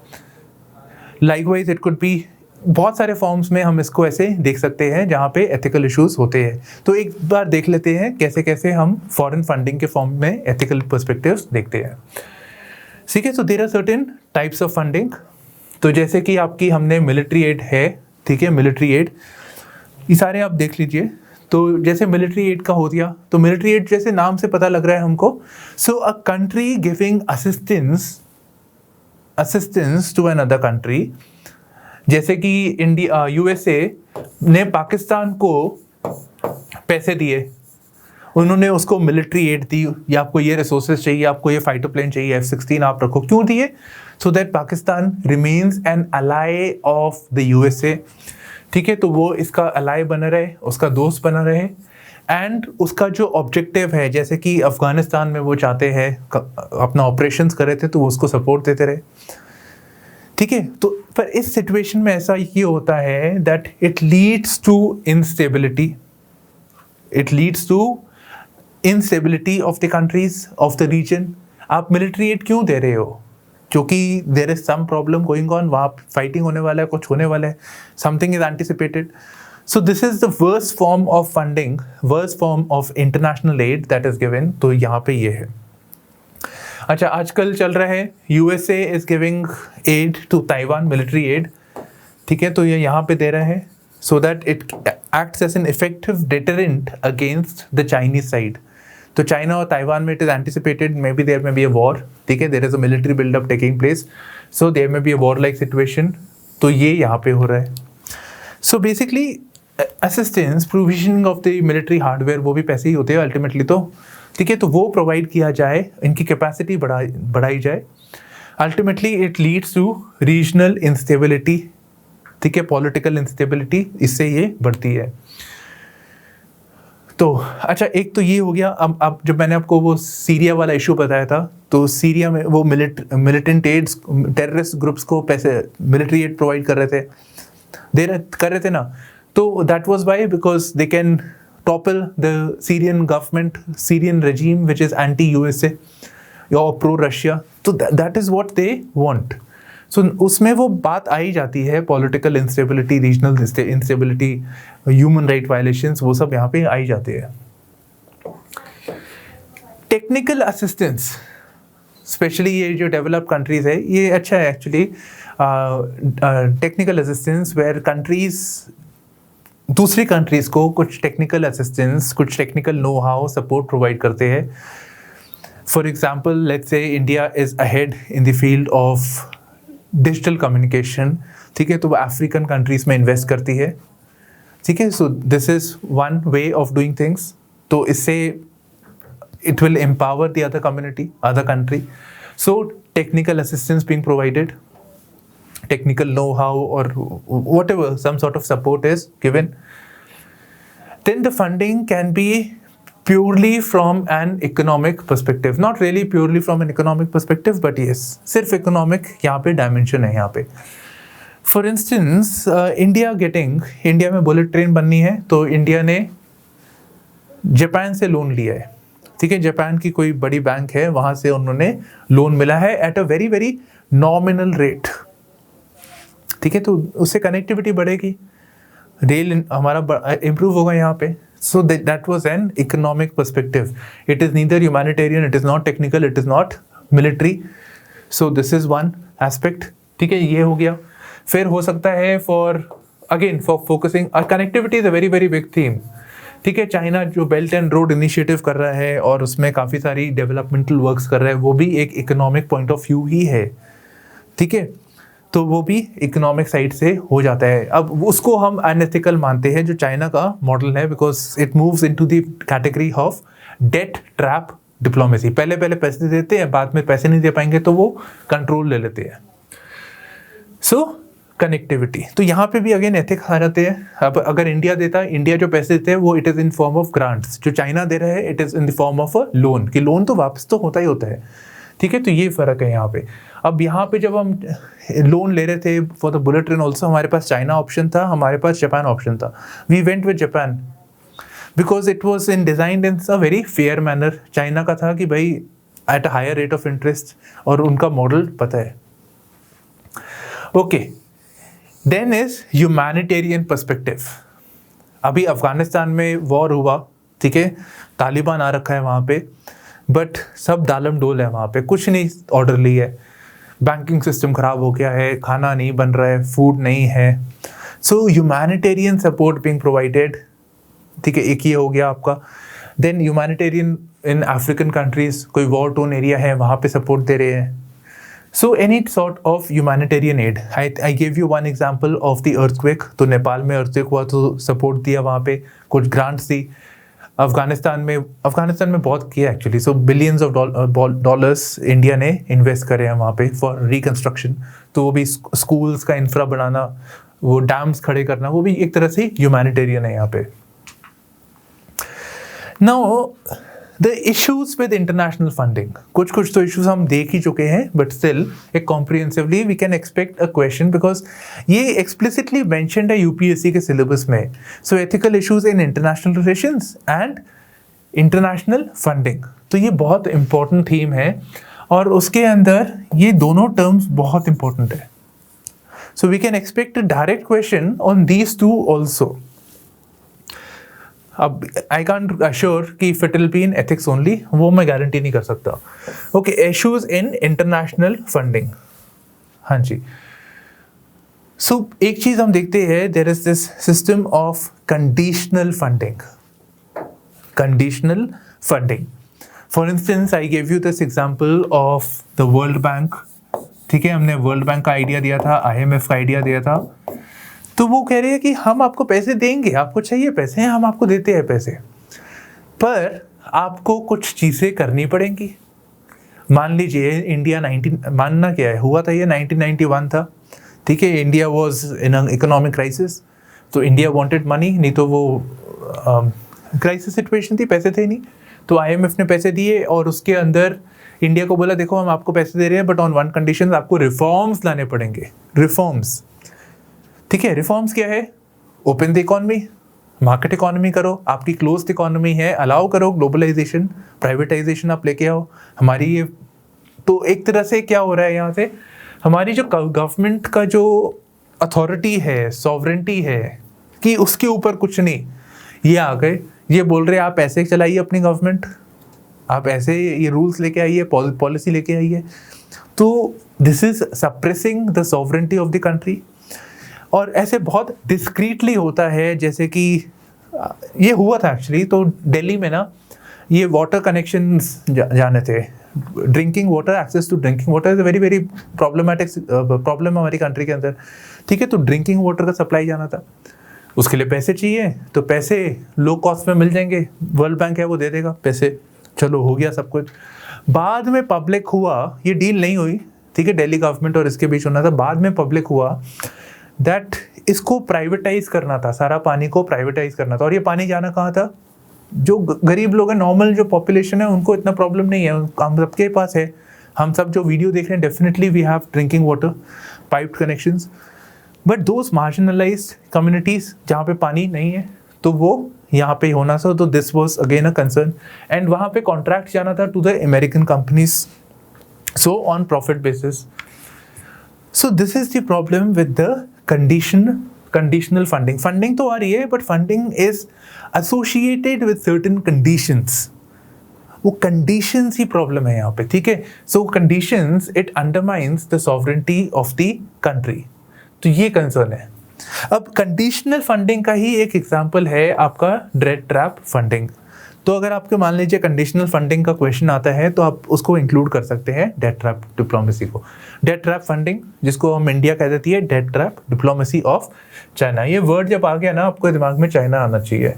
Likewise it could be बहुत सारे फॉर्म्स में हम इसको ऐसे देख सकते हैं जहाँ पे एथिकल इश्यूज होते हैं. तो एक बार देख लेते हैं कैसे कैसे हम फॉरेन फंडिंग के फॉर्म में एथिकल पर्सपेक्टिव्स देखते हैं. ठीक है, so there are certain types of funding. तो जैसे कि आपकी हमने मिलिट्री एड है, ठीक है, मिलिट्री एड, ये सारे आप देख लीजिए. तो जैसे मिलिट्री एड का हो गया, तो मिलिट्री एड जैसे नाम से पता लग रहा है हमको, so a country giving assistance to another country. जैसे कि इंडिया, यूएसए ने पाकिस्तान को पैसे दिए, उन्होंने उसको मिलिट्री एड दी, या आपको ये रिसोर्सेज चाहिए, आपको ये फाइटर प्लेन चाहिए, F-16 आप रखो. क्यों दिए? So that Pakistan remains an ally of the USA. ठीक है, तो वो इसका अलाई बना रहे, उसका दोस्त बना रहे, एंड उसका जो ऑब्जेक्टिव है, जैसे कि अफगानिस्तान में वो चाहते हैं अपना ऑपरेशंस कर रहे थे, तो वो उसको सपोर्ट देते रहे. ठीक है। तो पर इस सिचुएशन में ऐसा ये होता है that it leads to instability, it leads to instability of the countries of the region. आप मिलिट्री एड क्यों दे रहे हो? क्योंकि there is some problem going on, वहाँ फाइटिंग होने वाला है, कुछ होने वाला है, something is anticipated. So this is the worst form of funding, worst form of international aid that is given. तो यहाँ पे ये है। अच्छा, आजकल चल रहा है USA is giving aid to Taiwan, military aid, ठीक है। तो ये यहाँ पे दे रहा है so that it acts as an effective deterrent against the Chinese side. तो चाइना और ताइवान में it is anticipated may be there may be a war, ठीक है, there is a military buildup taking place, so there may be a war like situation. तो ये यहाँ पे हो रहा है। So basically assistance, provisioning of the military hardware, वो भी पैसे ही होते हैं अल्टीमेटली, तो ठीक है। तो वो प्रोवाइड किया जाए, इनकी कैपेसिटी बढ़ाई जाए। Ultimately it leads to regional instability, ठीक है, पॉलिटिकल इंस्टेबिलिटी, इससे ये बढ़ती है। तो अच्छा, एक तो ये हो गया। अब जब मैंने आपको वो सीरिया वाला इशू बताया था, तो सीरिया में वो मिलिटेंट एड्स, टेररिस्ट ग्रुप्स को पैसे, मिलिट्री एड प्रोवाइड कर रहे थे ना। तो that was why, because they can topple the Syrian government, Syrian regime, which is anti-USA or pro-Russia. So that is what they want. So उसमें वो बात आई जाती है, political instability, regional instability, human right violations, वो सब यहाँ पे आई जाते हैं। Technical assistance, स्पेशली ये जो डेवलप्ड कंट्रीज है, ये अच्छा है actually. Technical assistance where countries दूसरी कंट्रीज़ को कुछ टेक्निकल असिस्टेंस, कुछ technical know how support provide करते हैं। For example, let's say India is ahead in the field of digital communication, ठीक है, तो वो अफ्रीकन कंट्रीज़ में इन्वेस्ट करती है, ठीक है। So this is one way of doing things. तो इससे it will empower the other community, other country. So technical assistance being provided, technical know-how or whatever, some sort of support is given. Then the funding can be purely from an economic perspective, not really purely from an economic perspective, but yes, सिर्फ economic यहाँ पे dimension है यहाँ पे। For instance, India में bullet train बननी है, तो इंडिया ने जापान से लोन लिया है, ठीक है। जापान की कोई बड़ी बैंक है, वहाँ से उन्होंने लोन मिला है eight a very very nominal rate, ठीक है। तो उससे कनेक्टिविटी बढ़ेगी, रेल हमारा इम्प्रूव होगा यहाँ पे। So that was an economic perspective. It is neither humanitarian, it is not technical, it is not military. So this is one aspect, ठीक है, ये हो गया। फिर हो सकता है for focusing, connectivity is a very very big theme, ठीक है। चाइना जो बेल्ट एंड रोड इनिशिएटिव कर रहा है और उसमें काफ़ी सारी डेवलपमेंटल वर्क्स कर रहा है, वो भी एक इकोनॉमिक पॉइंट ऑफ व्यू ही है, ठीक है। तो वो भी इकोनॉमिक साइड से हो जाता है। अब उसको हम अनएथिकल मानते हैं, जो चाइना का मॉडल है, because it moves into the category of debt trap diplomacy. पहले पैसे देते हैं, बाद में पैसे नहीं दे पाएंगे तो वो कंट्रोल ले लेते हैं। सो कनेक्टिविटी, तो यहाँ पे भी अगेन एथिक्स आ जाते हैं। अब अगर इंडिया देता है, इंडिया जो पैसे देते हैं वो it is in form of grants, जो चाइना दे रहा है it is in the form of a loan, कि लोन तो वापस तो होता ही होता है, ठीक है। तो ये फ़र्क है यहाँ पे। अब यहाँ पे जब हम लोन ले रहे थे for the bullet train also, हमारे पास चाइना ऑप्शन था, हमारे पास जापान ऑप्शन था। We went with Japan because it was in design in a very fair manner. China का था कि भाई at a higher rate of interest, और उनका मॉडल पता है। Okay, then is humanitarian perspective. अभी अफगानिस्तान में वॉर हुआ, ठीक है, तालिबान आ रखा है वहाँ पे, बट सब दालम डोल है वहाँ पे, कुछ नहीं ऑर्डरली है। बैंकिंग सिस्टम ख़राब हो गया है, खाना नहीं बन रहा है, फूड नहीं है। सो ह्यूमैनिटेरियन सपोर्ट बीइंग प्रोवाइडेड, ठीक है, एक ये हो गया आपका। देन ह्यूमैनिटेरियन इन अफ्रीकन कंट्रीज, कोई वॉर टोन एरिया है, वहाँ पे सपोर्ट दे रहे हैं। So any sort of humanitarian add. I give you one example of the earthquake. तो नेपाल में अर्थक्वेक हुआ तो सपोर्ट दिया वहाँ पे, कुछ ग्रांट्स दी। अफगानिस्तान में बहुत किया actually. So billions of dollars India ने इन्वेस्ट करे हैं वहाँ पे फॉर रिकन्स्ट्रक्शन। तो वो भी स्कूल्स का इंफ्रा बनाना, वो डैम्स खड़े करना, वो भी एक तरह से ह्यूमैनिटेरियन है यहाँ पे। Now the issues with international funding, कुछ कुछ तो इश्यूज हम देख ही चुके हैं, बट स्टिल एक comprehensively we can expect a question because ये एक्सप्लिसिटली मेंशन्ड है यूपीएससी के सिलेबस में. So ethical issues in international relations and international funding, तो ये बहुत इंपॉर्टेंट थीम है और उसके अंदर ये दोनों टर्म्स बहुत इंपॉर्टेंट है. So we can expect a direct question on these two also. अब आई कांट अश्योर कि if it will be in ethics only, वो मैं गारंटी नहीं कर सकता. Okay, issues in international funding. हाँ जी, सो एक चीज हम देखते हैं, there is this system of conditional funding. Conditional funding, for instance I give you this example of the World Bank. ठीक है, हमने वर्ल्ड बैंक का आइडिया दिया था, आईएमएफ का आइडिया दिया था. तो वो कह रहे हैं कि हम आपको पैसे देंगे, आपको चाहिए पैसे, हम आपको देते हैं पैसे, पर आपको कुछ चीज़ें करनी पड़ेंगी. मान लीजिए इंडिया 19 मानना क्या है, हुआ था ये 1991 था. ठीक है, India was in an economic crisis, तो इंडिया वांटेड मनी, नहीं तो वो क्राइसिस सिचुएशन थी, पैसे थे नहीं, तो आईएमएफ ने पैसे दिए और उसके अंदर इंडिया को बोला देखो हम आपको पैसे दे रहे हैं बट ऑन वन कंडीशन, आपको रिफॉर्म्स लाने पड़ेंगे. रिफॉर्म्स, ठीक है, रिफॉर्म्स क्या है? Open the economy, market economy करो, आपकी क्लोज्ड इकोनॉमी है, अलाउ करो ग्लोबलाइजेशन, प्राइवेटाइजेशन आप लेके आओ. हमारी ये तो एक तरह से क्या हो रहा है यहाँ से, हमारी जो गवर्नमेंट का जो अथॉरिटी है, सॉवरेंटी है कि उसके ऊपर कुछ नहीं, ये आ गए, ये बोल रहे आप ऐसे चलाइए अपनी गवर्नमेंट, आप ऐसे ये रूल्स लेके आइए, पॉलिसी लेके आइए. तो this is suppressing the sovereignty of the country. और ऐसे बहुत डिस्क्रीटली होता है, जैसे कि ये हुआ था एक्चुअली, तो दिल्ली में ना ये वाटर कनेक्शंस जाने थे, drinking water, access to drinking water is a very very problematic problem हमारी कंट्री के अंदर. ठीक है, तो ड्रिंकिंग वाटर का सप्लाई जाना था, उसके लिए पैसे चाहिए, तो पैसे लो कॉस्ट में मिल जाएंगे, वर्ल्ड बैंक है वो दे देगा पैसे, चलो हो गया सब कुछ. बाद में पब्लिक हुआ, ये डील नहीं हुई, ठीक है, दिल्ली गवर्नमेंट और इसके बीच होना था, बाद में पब्लिक हुआ दैट इसको प्राइवेटाइज करना था, सारा पानी को प्राइवेटाइज करना था. और ये पानी जाना कहाँ था? जो गरीब लोग हैं, नॉर्मल जो पॉपुलेशन है, उनको इतना प्रॉब्लम नहीं है, हम सबके पास है. हम सब जो वीडियो देख रहे हैं, definitely we have drinking water piped connections, but those marginalized communities जहाँ पे पानी नहीं है, तो वो यहाँ पे होना था. तो this was again a concern, and वहाँ पे कॉन्ट्रैक्ट जाना था to the American companies, so on profit basis. So this is the problem with the conditional funding. Funding तो आ रही है, but funding is associated with certain conditions. वो conditions ही प्रॉब्लम है यहाँ पे. ठीक है, so conditions it undermines the sovereignty of the country, तो ये कंसर्न है. अब कंडीशनल फंडिंग का ही एक एग्जांपल है आपका डेट ट्रैप फंडिंग. तो अगर आपके मान लीजिए कंडीशनल फंडिंग का क्वेश्चन आता है, तो आप उसको इंक्लूड कर सकते हैं डेट ट्रैप डिप्लोमेसी को. डेट ट्रैप फंडिंग, जिसको हम इंडिया कह देती है debt trap diplomacy of China. ये वर्ड जब आ गया ना, आपको दिमाग में चाइना आना चाहिए.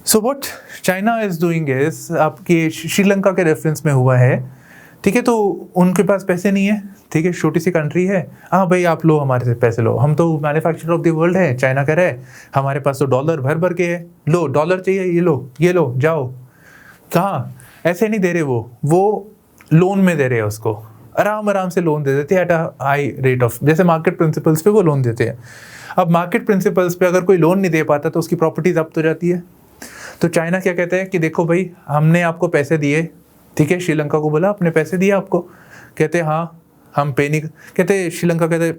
So what China is doing is, आपके श्रीलंका के रेफरेंस में हुआ है. ठीक है, तो उनके पास पैसे नहीं है, ठीक है, छोटी सी कंट्री है, हाँ भाई आप लो हमारे से पैसे लो, हम तो मैन्युफैक्चरर ऑफ द वर्ल्ड है. चाइना कह रहा है हमारे पास तो डॉलर भर भर के है, लो डॉलर चाहिए, ये लो जाओ. कहाँ? ऐसे नहीं दे रहे, वो लोन में दे रहे हैं उसको, आराम से लोन दे देते हैं at a high rate of, जैसे मार्केट प्रिंसिपल्स पे वो लोन देते हैं. अब मार्केट प्रिंसिपल्स पे अगर कोई लोन नहीं दे पाता तो उसकी प्रॉपर्टी जब्त हो जाती है. तो चाइना क्या कहते हैं कि देखो भाई हमने आपको पैसे दिए, ठीक है, श्रीलंका को बोला अपने पैसे दिए आपको, कहते हाँ हम पे नहीं, कहते श्रीलंका कहते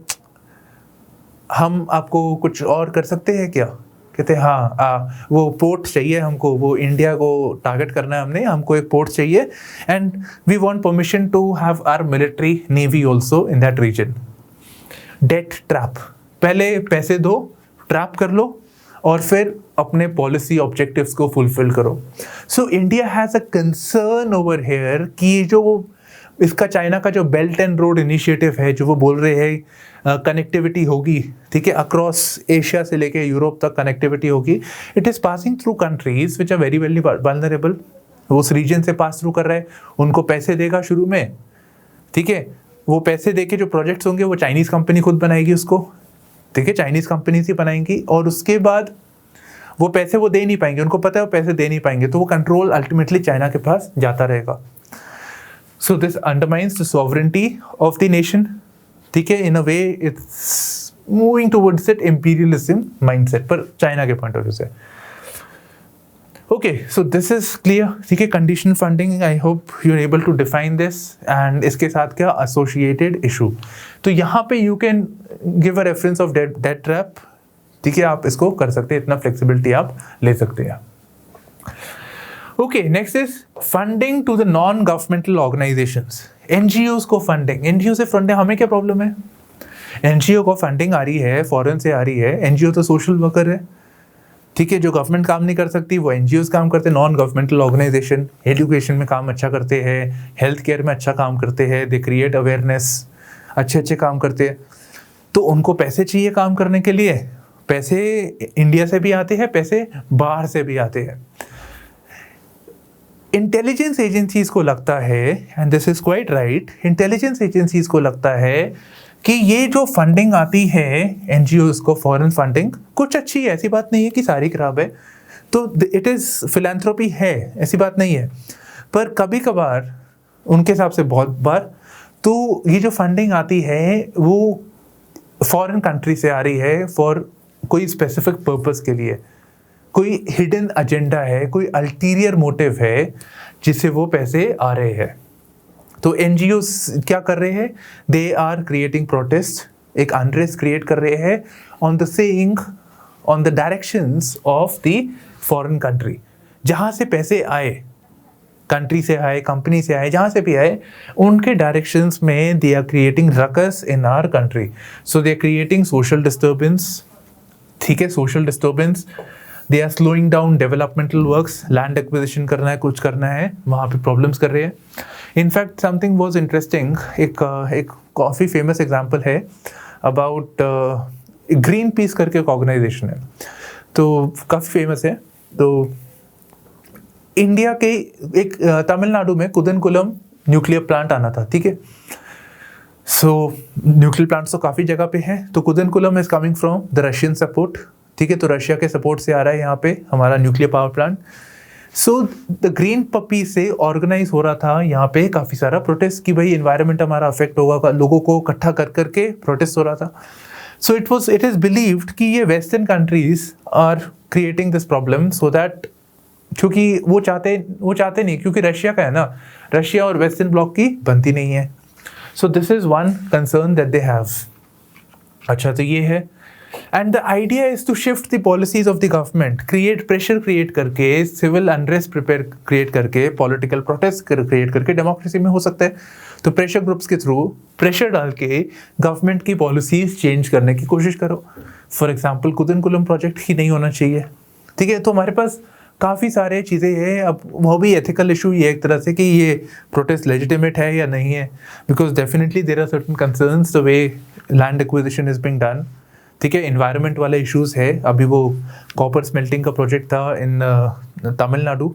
हम आपको कुछ और कर सकते हैं क्या? कहते हाँ वो पोर्ट चाहिए हमको, वो इंडिया को टारगेट करना है हमने, हमको एक पोर्ट चाहिए and we want permission to have our military navy also in that region. Debt trap, पहले पैसे दो, ट्रैप कर लो और फिर अपने पॉलिसी ऑब्जेक्टिव्स को फुलफिल करो. सो India has a concern over here कि जो इसका चाइना का जो बेल्ट एंड रोड इनिशिएटिव है, जो वो बोल रहे हैं कनेक्टिविटी होगी, ठीक है, अक्रॉस एशिया से लेके यूरोप तक कनेक्टिविटी होगी. It is passing through countries which are very very vulnerable. वो उस रीजन से पास थ्रू कर रहा है, उनको पैसे देगा शुरू में, ठीक है, वो पैसे दे के जो प्रोजेक्ट्स होंगे वो चाइनीज़ कंपनी खुद बनाएगी उसको, ठीक है, चाइनीज़ कंपनीज ही बनाएंगी, और उसके बाद वो पैसे वो दे नहीं पाएंगे, उनको पता है वो पैसे दे नहीं पाएंगे, तो वो कंट्रोल अल्टीमेटली चाइना के पास जाता रहेगा. So this undermines the sovereignty of the nation. ठीक है, in a way it's moving towards that imperialism mindset, पर चाइना के पॉइंट ऑफ व्यू से. Okay, so this is clear. ठीक है, conditional funding, I hope you are able to define this. And इसके साथ क्या एसोसिएटेड इशू. तो यहाँ पे you can give a reference of debt trap. ठीक है, आप इसको कर सकते हैं, इतना फ्लेक्सिबिलिटी आप ले सकते हैं. Okay, next is funding to the non governmental organizations. NGOs को फंडिंग, एनजीओ से फंडिंग, हमें क्या प्रॉब्लम है? एनजीओ को फंडिंग आ रही है, फॉरेन से आ रही है. एनजीओ तो सोशल वर्कर है. ठीक है, जो गवर्नमेंट काम नहीं कर सकती वो एनजीओज काम करते हैं. नॉन गवर्नमेंटल ऑर्गेनाइजेशन एजुकेशन में काम अच्छा करते हैं, हेल्थ केयर में अच्छा काम करते हैं, दे क्रिएट अवेयरनेस, अच्छे काम करते हैं. तो उनको पैसे चाहिए काम करने के लिए. पैसे इंडिया से भी आते हैं, पैसे बाहर से भी आते हैं. इंटेलिजेंस एजेंसीज को लगता है, and this is quite right, intelligence agencies को लगता है कि ये जो फंडिंग आती है एनजीओज को, फॉरेन फंडिंग, कुछ अच्छी है, ऐसी बात नहीं है कि सारी खराब है. तो इट इज़ फिलैंथ्रोपी है, ऐसी बात नहीं है. पर कभी कभार, उनके हिसाब से बहुत बार, तो ये जो फंडिंग आती है वो फॉरेन कंट्री से आ रही है फॉर कोई स्पेसिफिक पर्पस के लिए. कोई हिडन एजेंडा है, कोई अल्टीरियर मोटिव है जिससे वो पैसे आ रहे हैं. तो एनजीओ क्या कर रहे हैं? दे आर क्रिएटिंग प्रोटेस्ट, एक अनरेस्ट क्रिएट कर रहे हैं on the saying, on the directions of the foreign country. जहाँ से पैसे आए, कंट्री से आए, कंपनी से आए, जहाँ से भी आए, उनके डायरेक्शंस में they are creating ruckus in our country. So they are creating social disturbance. ठीक है, social disturbance. They are slowing down developmental works. Land acquisition करना है, कुछ करना है, वहाँ पे प्रॉब्लम्स कर रहे हैं. इनफैक्ट समथिंग वॉज इंटरेस्टिंग, एक काफ़ी फेमस एग्जाम्पल है अबाउट ग्रीन पीस करके एक ऑर्गेनाइजेशन है, तो काफ़ी फेमस है. तो इंडिया के एक तमिलनाडु में कुदनकुलम न्यूक्लियर प्लांट आना था. ठीक है, सो न्यूक्लियर प्लांट्स तो काफ़ी जगह पे हैं. तो Kudankulam is coming from the Russian support. ठीक है, तो रशिया के सपोर्ट से आ रहा है यहाँ पे हमारा nuclear power plant. So the green puppy से ऑर्गेनाइज हो रहा था यहाँ पे काफ़ी सारा प्रोटेस्ट कि भाई एनवायरनमेंट हमारा अफेक्ट होगा, लोगों को इकट्ठा कर करके प्रोटेस्ट हो रहा था. सो इट इज़ बिलीव्ड कि ये western countries are creating this problem so that, क्योंकि वो चाहते नहीं, क्योंकि रशिया का है ना, रशिया और वेस्टर्न ब्लॉक की बनती नहीं है. So this is one concern that they have. अच्छा, तो ये है. And the idea is to shift the policies of the government, create pressure create करके, civil unrest create करके, political protest create करके, democracy में हो सकता है. तो pressure groups के through pressure डाल के government की policies change करने की कोशिश करो. For example, कुदनकुलम project ही नहीं होना चाहिए. ठीक है, तो हमारे पास काफ़ी सारे चीज़ें हैं. अब वो भी ethical issue ये एक तरह से कि ये protest legitimate है या नहीं है, because definitely there are certain concerns the way land acquisition is being done. ठीक है, इन्वायरमेंट वाले इश्यूज है. अभी वो कॉपर स्मेल्टिंग का प्रोजेक्ट था इन तमिलनाडु.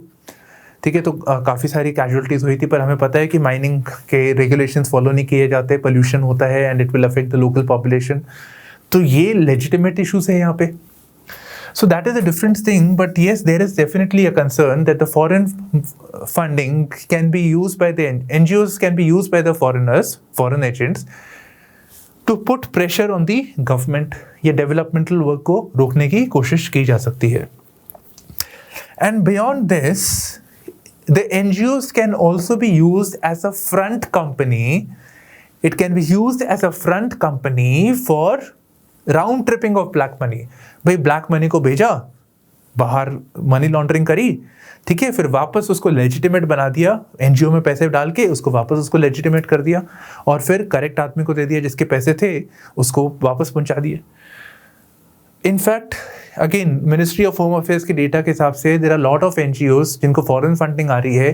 ठीक है, तो काफ़ी सारी कैजुअलिटीज़ हुई थी, पर हमें पता है कि माइनिंग के रेगुलेशंस फॉलो नहीं किए जाते, पोल्यूशन होता है and it will affect the local population. तो ये लेजिटिमेट इश्यूज है यहाँ पे. So that is a different thing, but yes there is definitely a concern that the foreign funding can be used by the NGOs, can be used by the foreigners, foreign agents, to put pressure on the government. ये developmental work को रोकने की कोशिश की जा सकती है. And beyond this, the NGOs can also be used as a front company. It can be used as a front company for round tripping of black money. भाई ब्लैक मनी को भेजा बाहर, मनी लॉन्ड्रिंग करी, ठीक है, फिर वापस उसको लेजिटिमेट बना दिया, एनजीओ में पैसे डाल के उसको वापस उसको लेजिटिमेट कर दिया, और फिर करेक्ट आदमी को दे दिया जिसके पैसे थे, उसको वापस पहुंचा दिए. In fact again ministry of home affairs के डेटा के हिसाब से there are lot of NGOs जिनको फॉरेन फंडिंग आ रही है,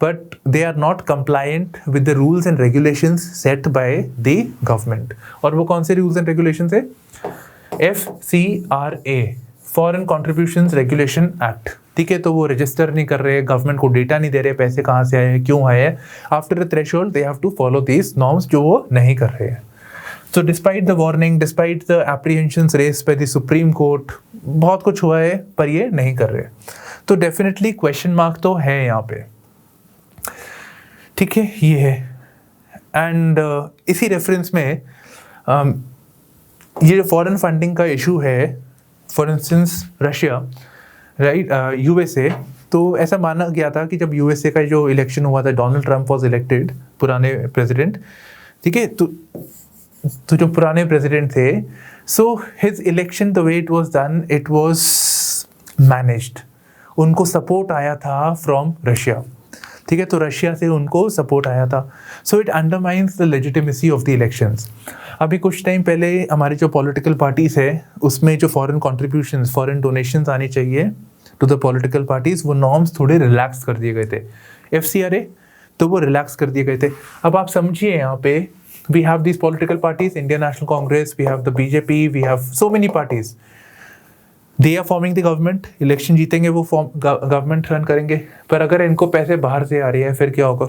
but they are not compliant with the rules and regulations set by the government. और वो कौन से रूल्स एंड रेगुलेशंस है? FCRA, foreign contributions regulation act. ठीक है, तो वो रजिस्टर नहीं कर रहे, गवर्नमेंट को डेटा नहीं दे रहे, पैसे कहाँ से आए, क्यों आए. After the threshold they have to follow these norms, जो वो नहीं कर रहे हैं. So despite the warning, despite the apprehensions raised by the Supreme Court, बहुत कुछ हुआ है पर ये नहीं कर रहे, तो डेफिनेटली क्वेश्चन मार्क तो है यहाँ पे, ठीक है, ये है। एंड इसी रेफरेंस में ये जो फॉरेन फंडिंग का इशू है, for instance Russia, right, USA, तो ऐसा माना गया था कि जब यूएसए का जो इलेक्शन हुआ था, डोनाल्ड ट्रंप वॉज इलेक्टेड, पुराने प्रेसिडेंट, ठीक है, तो जो पुराने प्रेसिडेंट थे, so his election the way it was done, it was managed, उनको सपोर्ट आया था फ्रॉम रशिया, ठीक है, तो रशिया से उनको सपोर्ट आया था, so it undermines the legitimacy of the elections. अभी कुछ टाइम पहले हमारी जो पॉलिटिकल पार्टीज़ है उसमें जो फॉरेन कॉन्ट्रीब्यूशंस, फॉरेन डोनेशंस आनी चाहिए टू द पॉलिटिकल पार्टीज़, वो नॉर्म्स थोड़े रिलैक्स कर दिए गए थे, FCRA, तो वो रिलैक्स कर दिए गए थे। अब आप समझिए यहाँ पे, we have these political parties, Indian National Congress, we have the BJP, we have so many parties, they are forming the government, election जीतेंगे वो गवर्नमेंट रन करेंगे, पर अगर इनको पैसे बाहर से आ रही है फिर क्या होगा?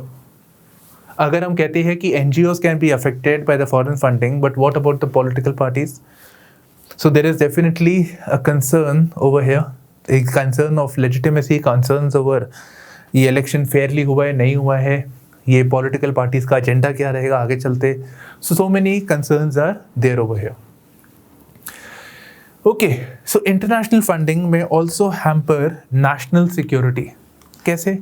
अगर हम कहते हैं कि NGOs can be affected by the foreign funding, but what about the political parties? So there is definitely a concern over here, a concern of legitimacy, concerns over ये इलेक्शन फेयरली हुआ है नहीं हुआ है, ये पॉलिटिकल पार्टीज का agenda क्या रहेगा आगे चलते, so many concerns are there over here. Okay, so international funding may also hamper national security. कैसे?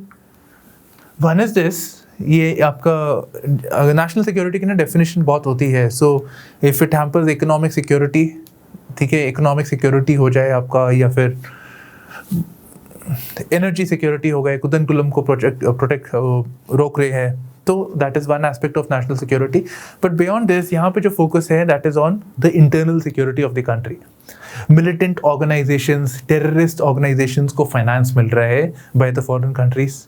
One is this, ये आपका नेशनल सिक्योरिटी की ना डेफिनेशन बहुत होती है, so if it hampers economic security, ठीक है, इकोनॉमिक सिक्योरिटी हो जाए आपका, या फिर एनर्जी सिक्योरिटी हो गए, कुदन-कुलम को प्रोटेक्ट रोक रहे हैं, तो that is one aspect of national security. But beyond this यहाँ पे जो फोकस है that is on the internal security of the country. Militant organisations, terrorist organisations को फाइनेंस मिल रहा है बाय द फॉरेन कंट्रीज,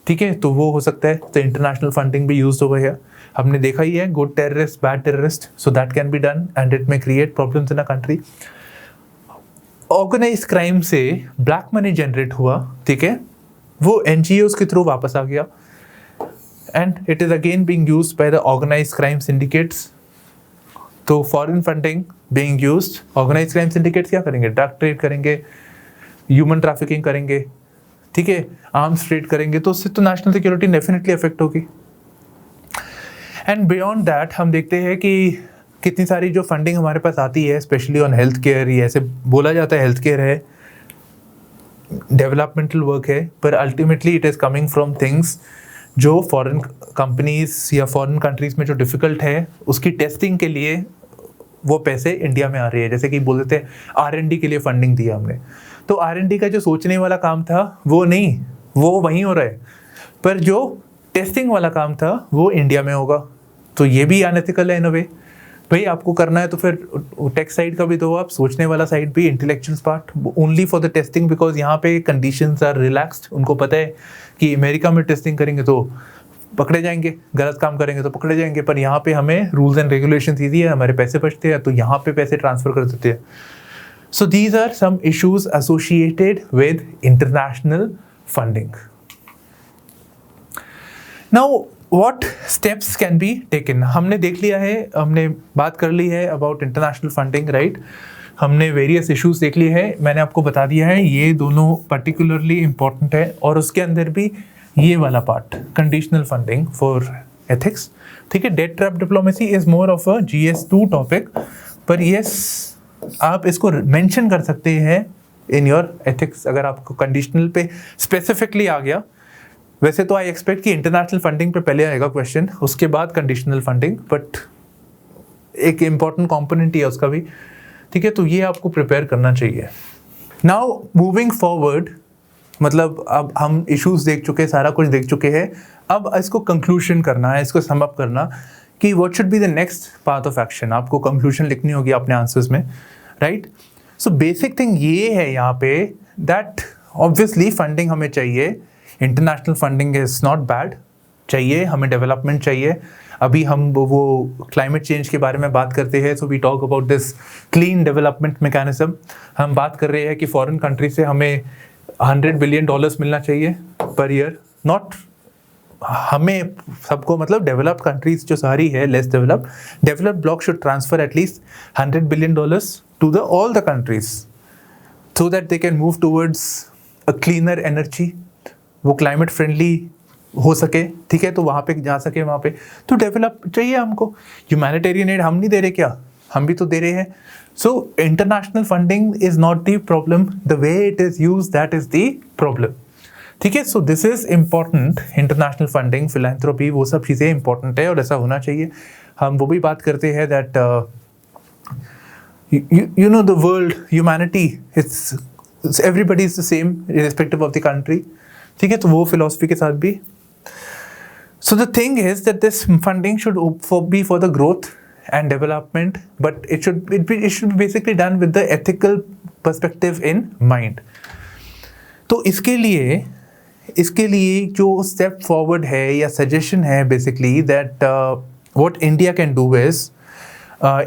ठीक है, तो वो हो सकता है, तो इंटरनेशनल फंडिंग भी यूज ओवर हियर। हमने देखा ही है, good terrorist, bad terrorist, so that can be done and it may create problems in a country. Organize crime से ब्लैक मनी जनरेट हुआ, ठीक है, वो NGOs के थ्रू वापस आ गया, and it is again being used by the organise crime syndicates. तो foreign funding being used, organise crime syndicates क्या करेंगे? ड्रग ट्रेड करेंगे, ह्यूमन ट्रैफिकिंग करेंगे, ठीक है, आर्म्स ट्रेड करेंगे, तो उससे तो नेशनल सिक्योरिटी डेफिनेटली अफेक्ट होगी। एंड बियॉन्ड दैट हम देखते हैं कि कितनी सारी जो फंडिंग हमारे पास आती है, स्पेशली ऑन हेल्थ केयर, ये ऐसे बोला जाता है हेल्थ केयर है, डेवलपमेंटल वर्क है, पर ultimately it is coming from things जो फॉरेन कंपनीज या फॉरेन कंट्रीज में जो डिफ़िकल्ट है, उसकी टेस्टिंग के लिए वो पैसे इंडिया में आ रही है। जैसे कि बोल देते हैं R&D के लिए फंडिंग दिया हमने, तो R&D का जो सोचने वाला काम था वो नहीं, वो वहीं हो रहा है, पर जो टेस्टिंग वाला काम था वो इंडिया में होगा, तो ये भी अनएथिकल है इन अ वे। भाई आपको करना है तो फिर टेक साइड का भी दो, आप सोचने वाला साइड भी, intellectual part only for the testing, because यहाँ पे कंडीशंस आर रिलैक्स्ड। उनको पता है कि अमेरिका में टेस्टिंग करेंगे तो पकड़े जाएंगे, गलत काम करेंगे तो पकड़े जाएंगे, पर यहाँ पे हमें रूल्स एंड रेगुलेशंस ईजी है, हमारे पैसे बचते हैं, तो यहाँ पे पैसे ट्रांसफर कर देते हैं। So these are some issues associated with international funding. Now What steps can be taken? हमने देख लिया है, हमने बात कर ली है about international funding, right? हमने वेरियस इश्यूज देख लिए हैं, मैंने आपको बता दिया है ये दोनों पर्टिकुलरली इम्पॉर्टेंट है, और उसके अंदर भी ये वाला part, conditional funding for ethics, ठीक है। Debt trap diplomacy is more of a GS2 topic, पर यस आप इसको मेंशन कर सकते हैं इन योर एथिक्स अगर आपको कंडीशनल पे स्पेसिफिकली आ गया। वैसे तो आई एक्सपेक्ट कि इंटरनेशनल फंडिंग पे पहले आएगा क्वेश्चन, उसके बाद कंडीशनल फंडिंग, बट एक इम्पॉर्टेंट कंपोनेंट ही है उसका भी, ठीक है, तो ये आपको प्रिपेयर करना चाहिए। नाउ मूविंग फॉरवर्ड, मतलब अब हम इश्यूज देख चुके, सारा कुछ देख चुके हैं, अब इसको कंक्लूजन करना है, इसको सम अप करना कि what should be the next path of action. आपको कंक्लूजन लिखनी होगी अपने आंसर्स में, राइट। सो बेसिक थिंग ये है यहाँ पे दैट ऑब्वियसली फंडिंग हमें चाहिए, international funding is not bad, चाहिए हमें, डेवलपमेंट चाहिए। अभी हम वो क्लाइमेट चेंज के बारे में बात करते हैं, so we talk about this clean development mechanism. हम बात कर रहे हैं कि फॉरेन कंट्री से हमें $100 बिलियन मिलना चाहिए पर ईयर, नॉट हमें सबको मतलब डेवलप्ड कंट्रीज जो सारी है less developed block should transfer at least $100 billion to the all the countries so that they can move towards a cleaner energy, वो क्लाइमेट फ्रेंडली हो सके, ठीक है, तो वहाँ पे जा सके, वहाँ पे तो डेवलप चाहिए हमको। ह्यूमैनिटेरियन एड हम नहीं दे रहे क्या, हम भी तो दे रहे हैं। So international funding is not the problem, the way it is use that is the problem, ठीक है। So this is important, international funding, philanthropy, वो सब चीज़ें इंपॉर्टेंट है और ऐसा होना चाहिए। हम वो भी बात करते हैं that you know the world, humanity, it's everybody is the same irrespective of the country, ठीक है, तो वो philosophy के साथ भी। So the thing is that this funding should be for the growth and development, but it should be basically done with the ethical perspective in mind। तो इसके लिए जो step forward है या suggestion है basically that what India can do is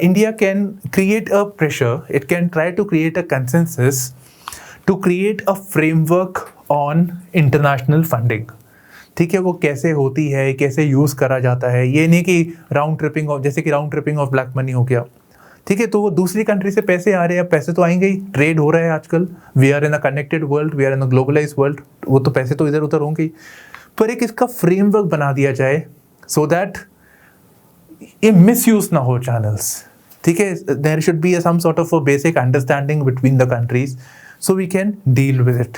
India can create a pressure, it can try to create a consensus to create a framework on international funding, ठीक है। वो कैसे होती है, कैसे यूज़ करा जाता है, ये नहीं कि राउंड ट्रिपिंग ऑफ, जैसे कि round tripping of black money हो गया, ठीक है, तो वो दूसरी कंट्री से पैसे आ रहे हैं, पैसे तो आएंगे ही, ट्रेड हो रहा है आजकल, we are in a connected world, we are in a globalize world, वो तो पैसे तो इधर उधर होंगे ही, पर एक इसका फ्रेमवर्क बना दिया जाए सो दैट ये मिसयूज ना हो चैनल्स, ठीक है। There should be some sort of a basic understanding between the countries so we can deal with it.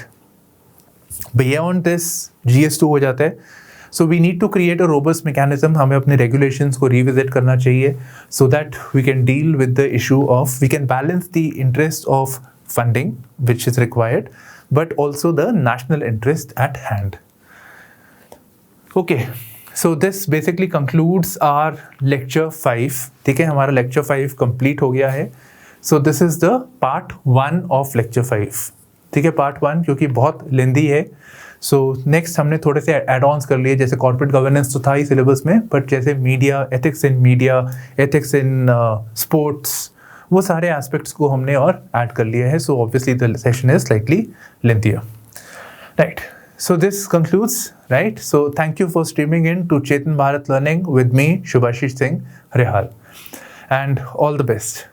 Beyond this GS2 हो जाता है, so we need to create a robust mechanism, हमें अपने regulations को revisit करना चाहिए so that we can deal with the issue of, we can balance the interest of funding which is required but also the national interest at hand. Okay, so this basically concludes our lecture 5, ठीक है, हमारा lecture 5 complete हो गया है। so this is the part 1 of lecture 5, ठीक है, part 1 क्योंकि बहुत लेंदी है। so next हमने थोड़े से add-ons कर लिए, जैसे corporate governance तो था ही syllabus में, but जैसे media, ethics in sports, वो सारे aspects को हमने और add कर लिए हैं, so obviously the session is slightly lengthier, right? So this concludes, right? So thank you for streaming in to Chetan Bharat Learning with me, Shubhashish Singh Rehal, and all the best.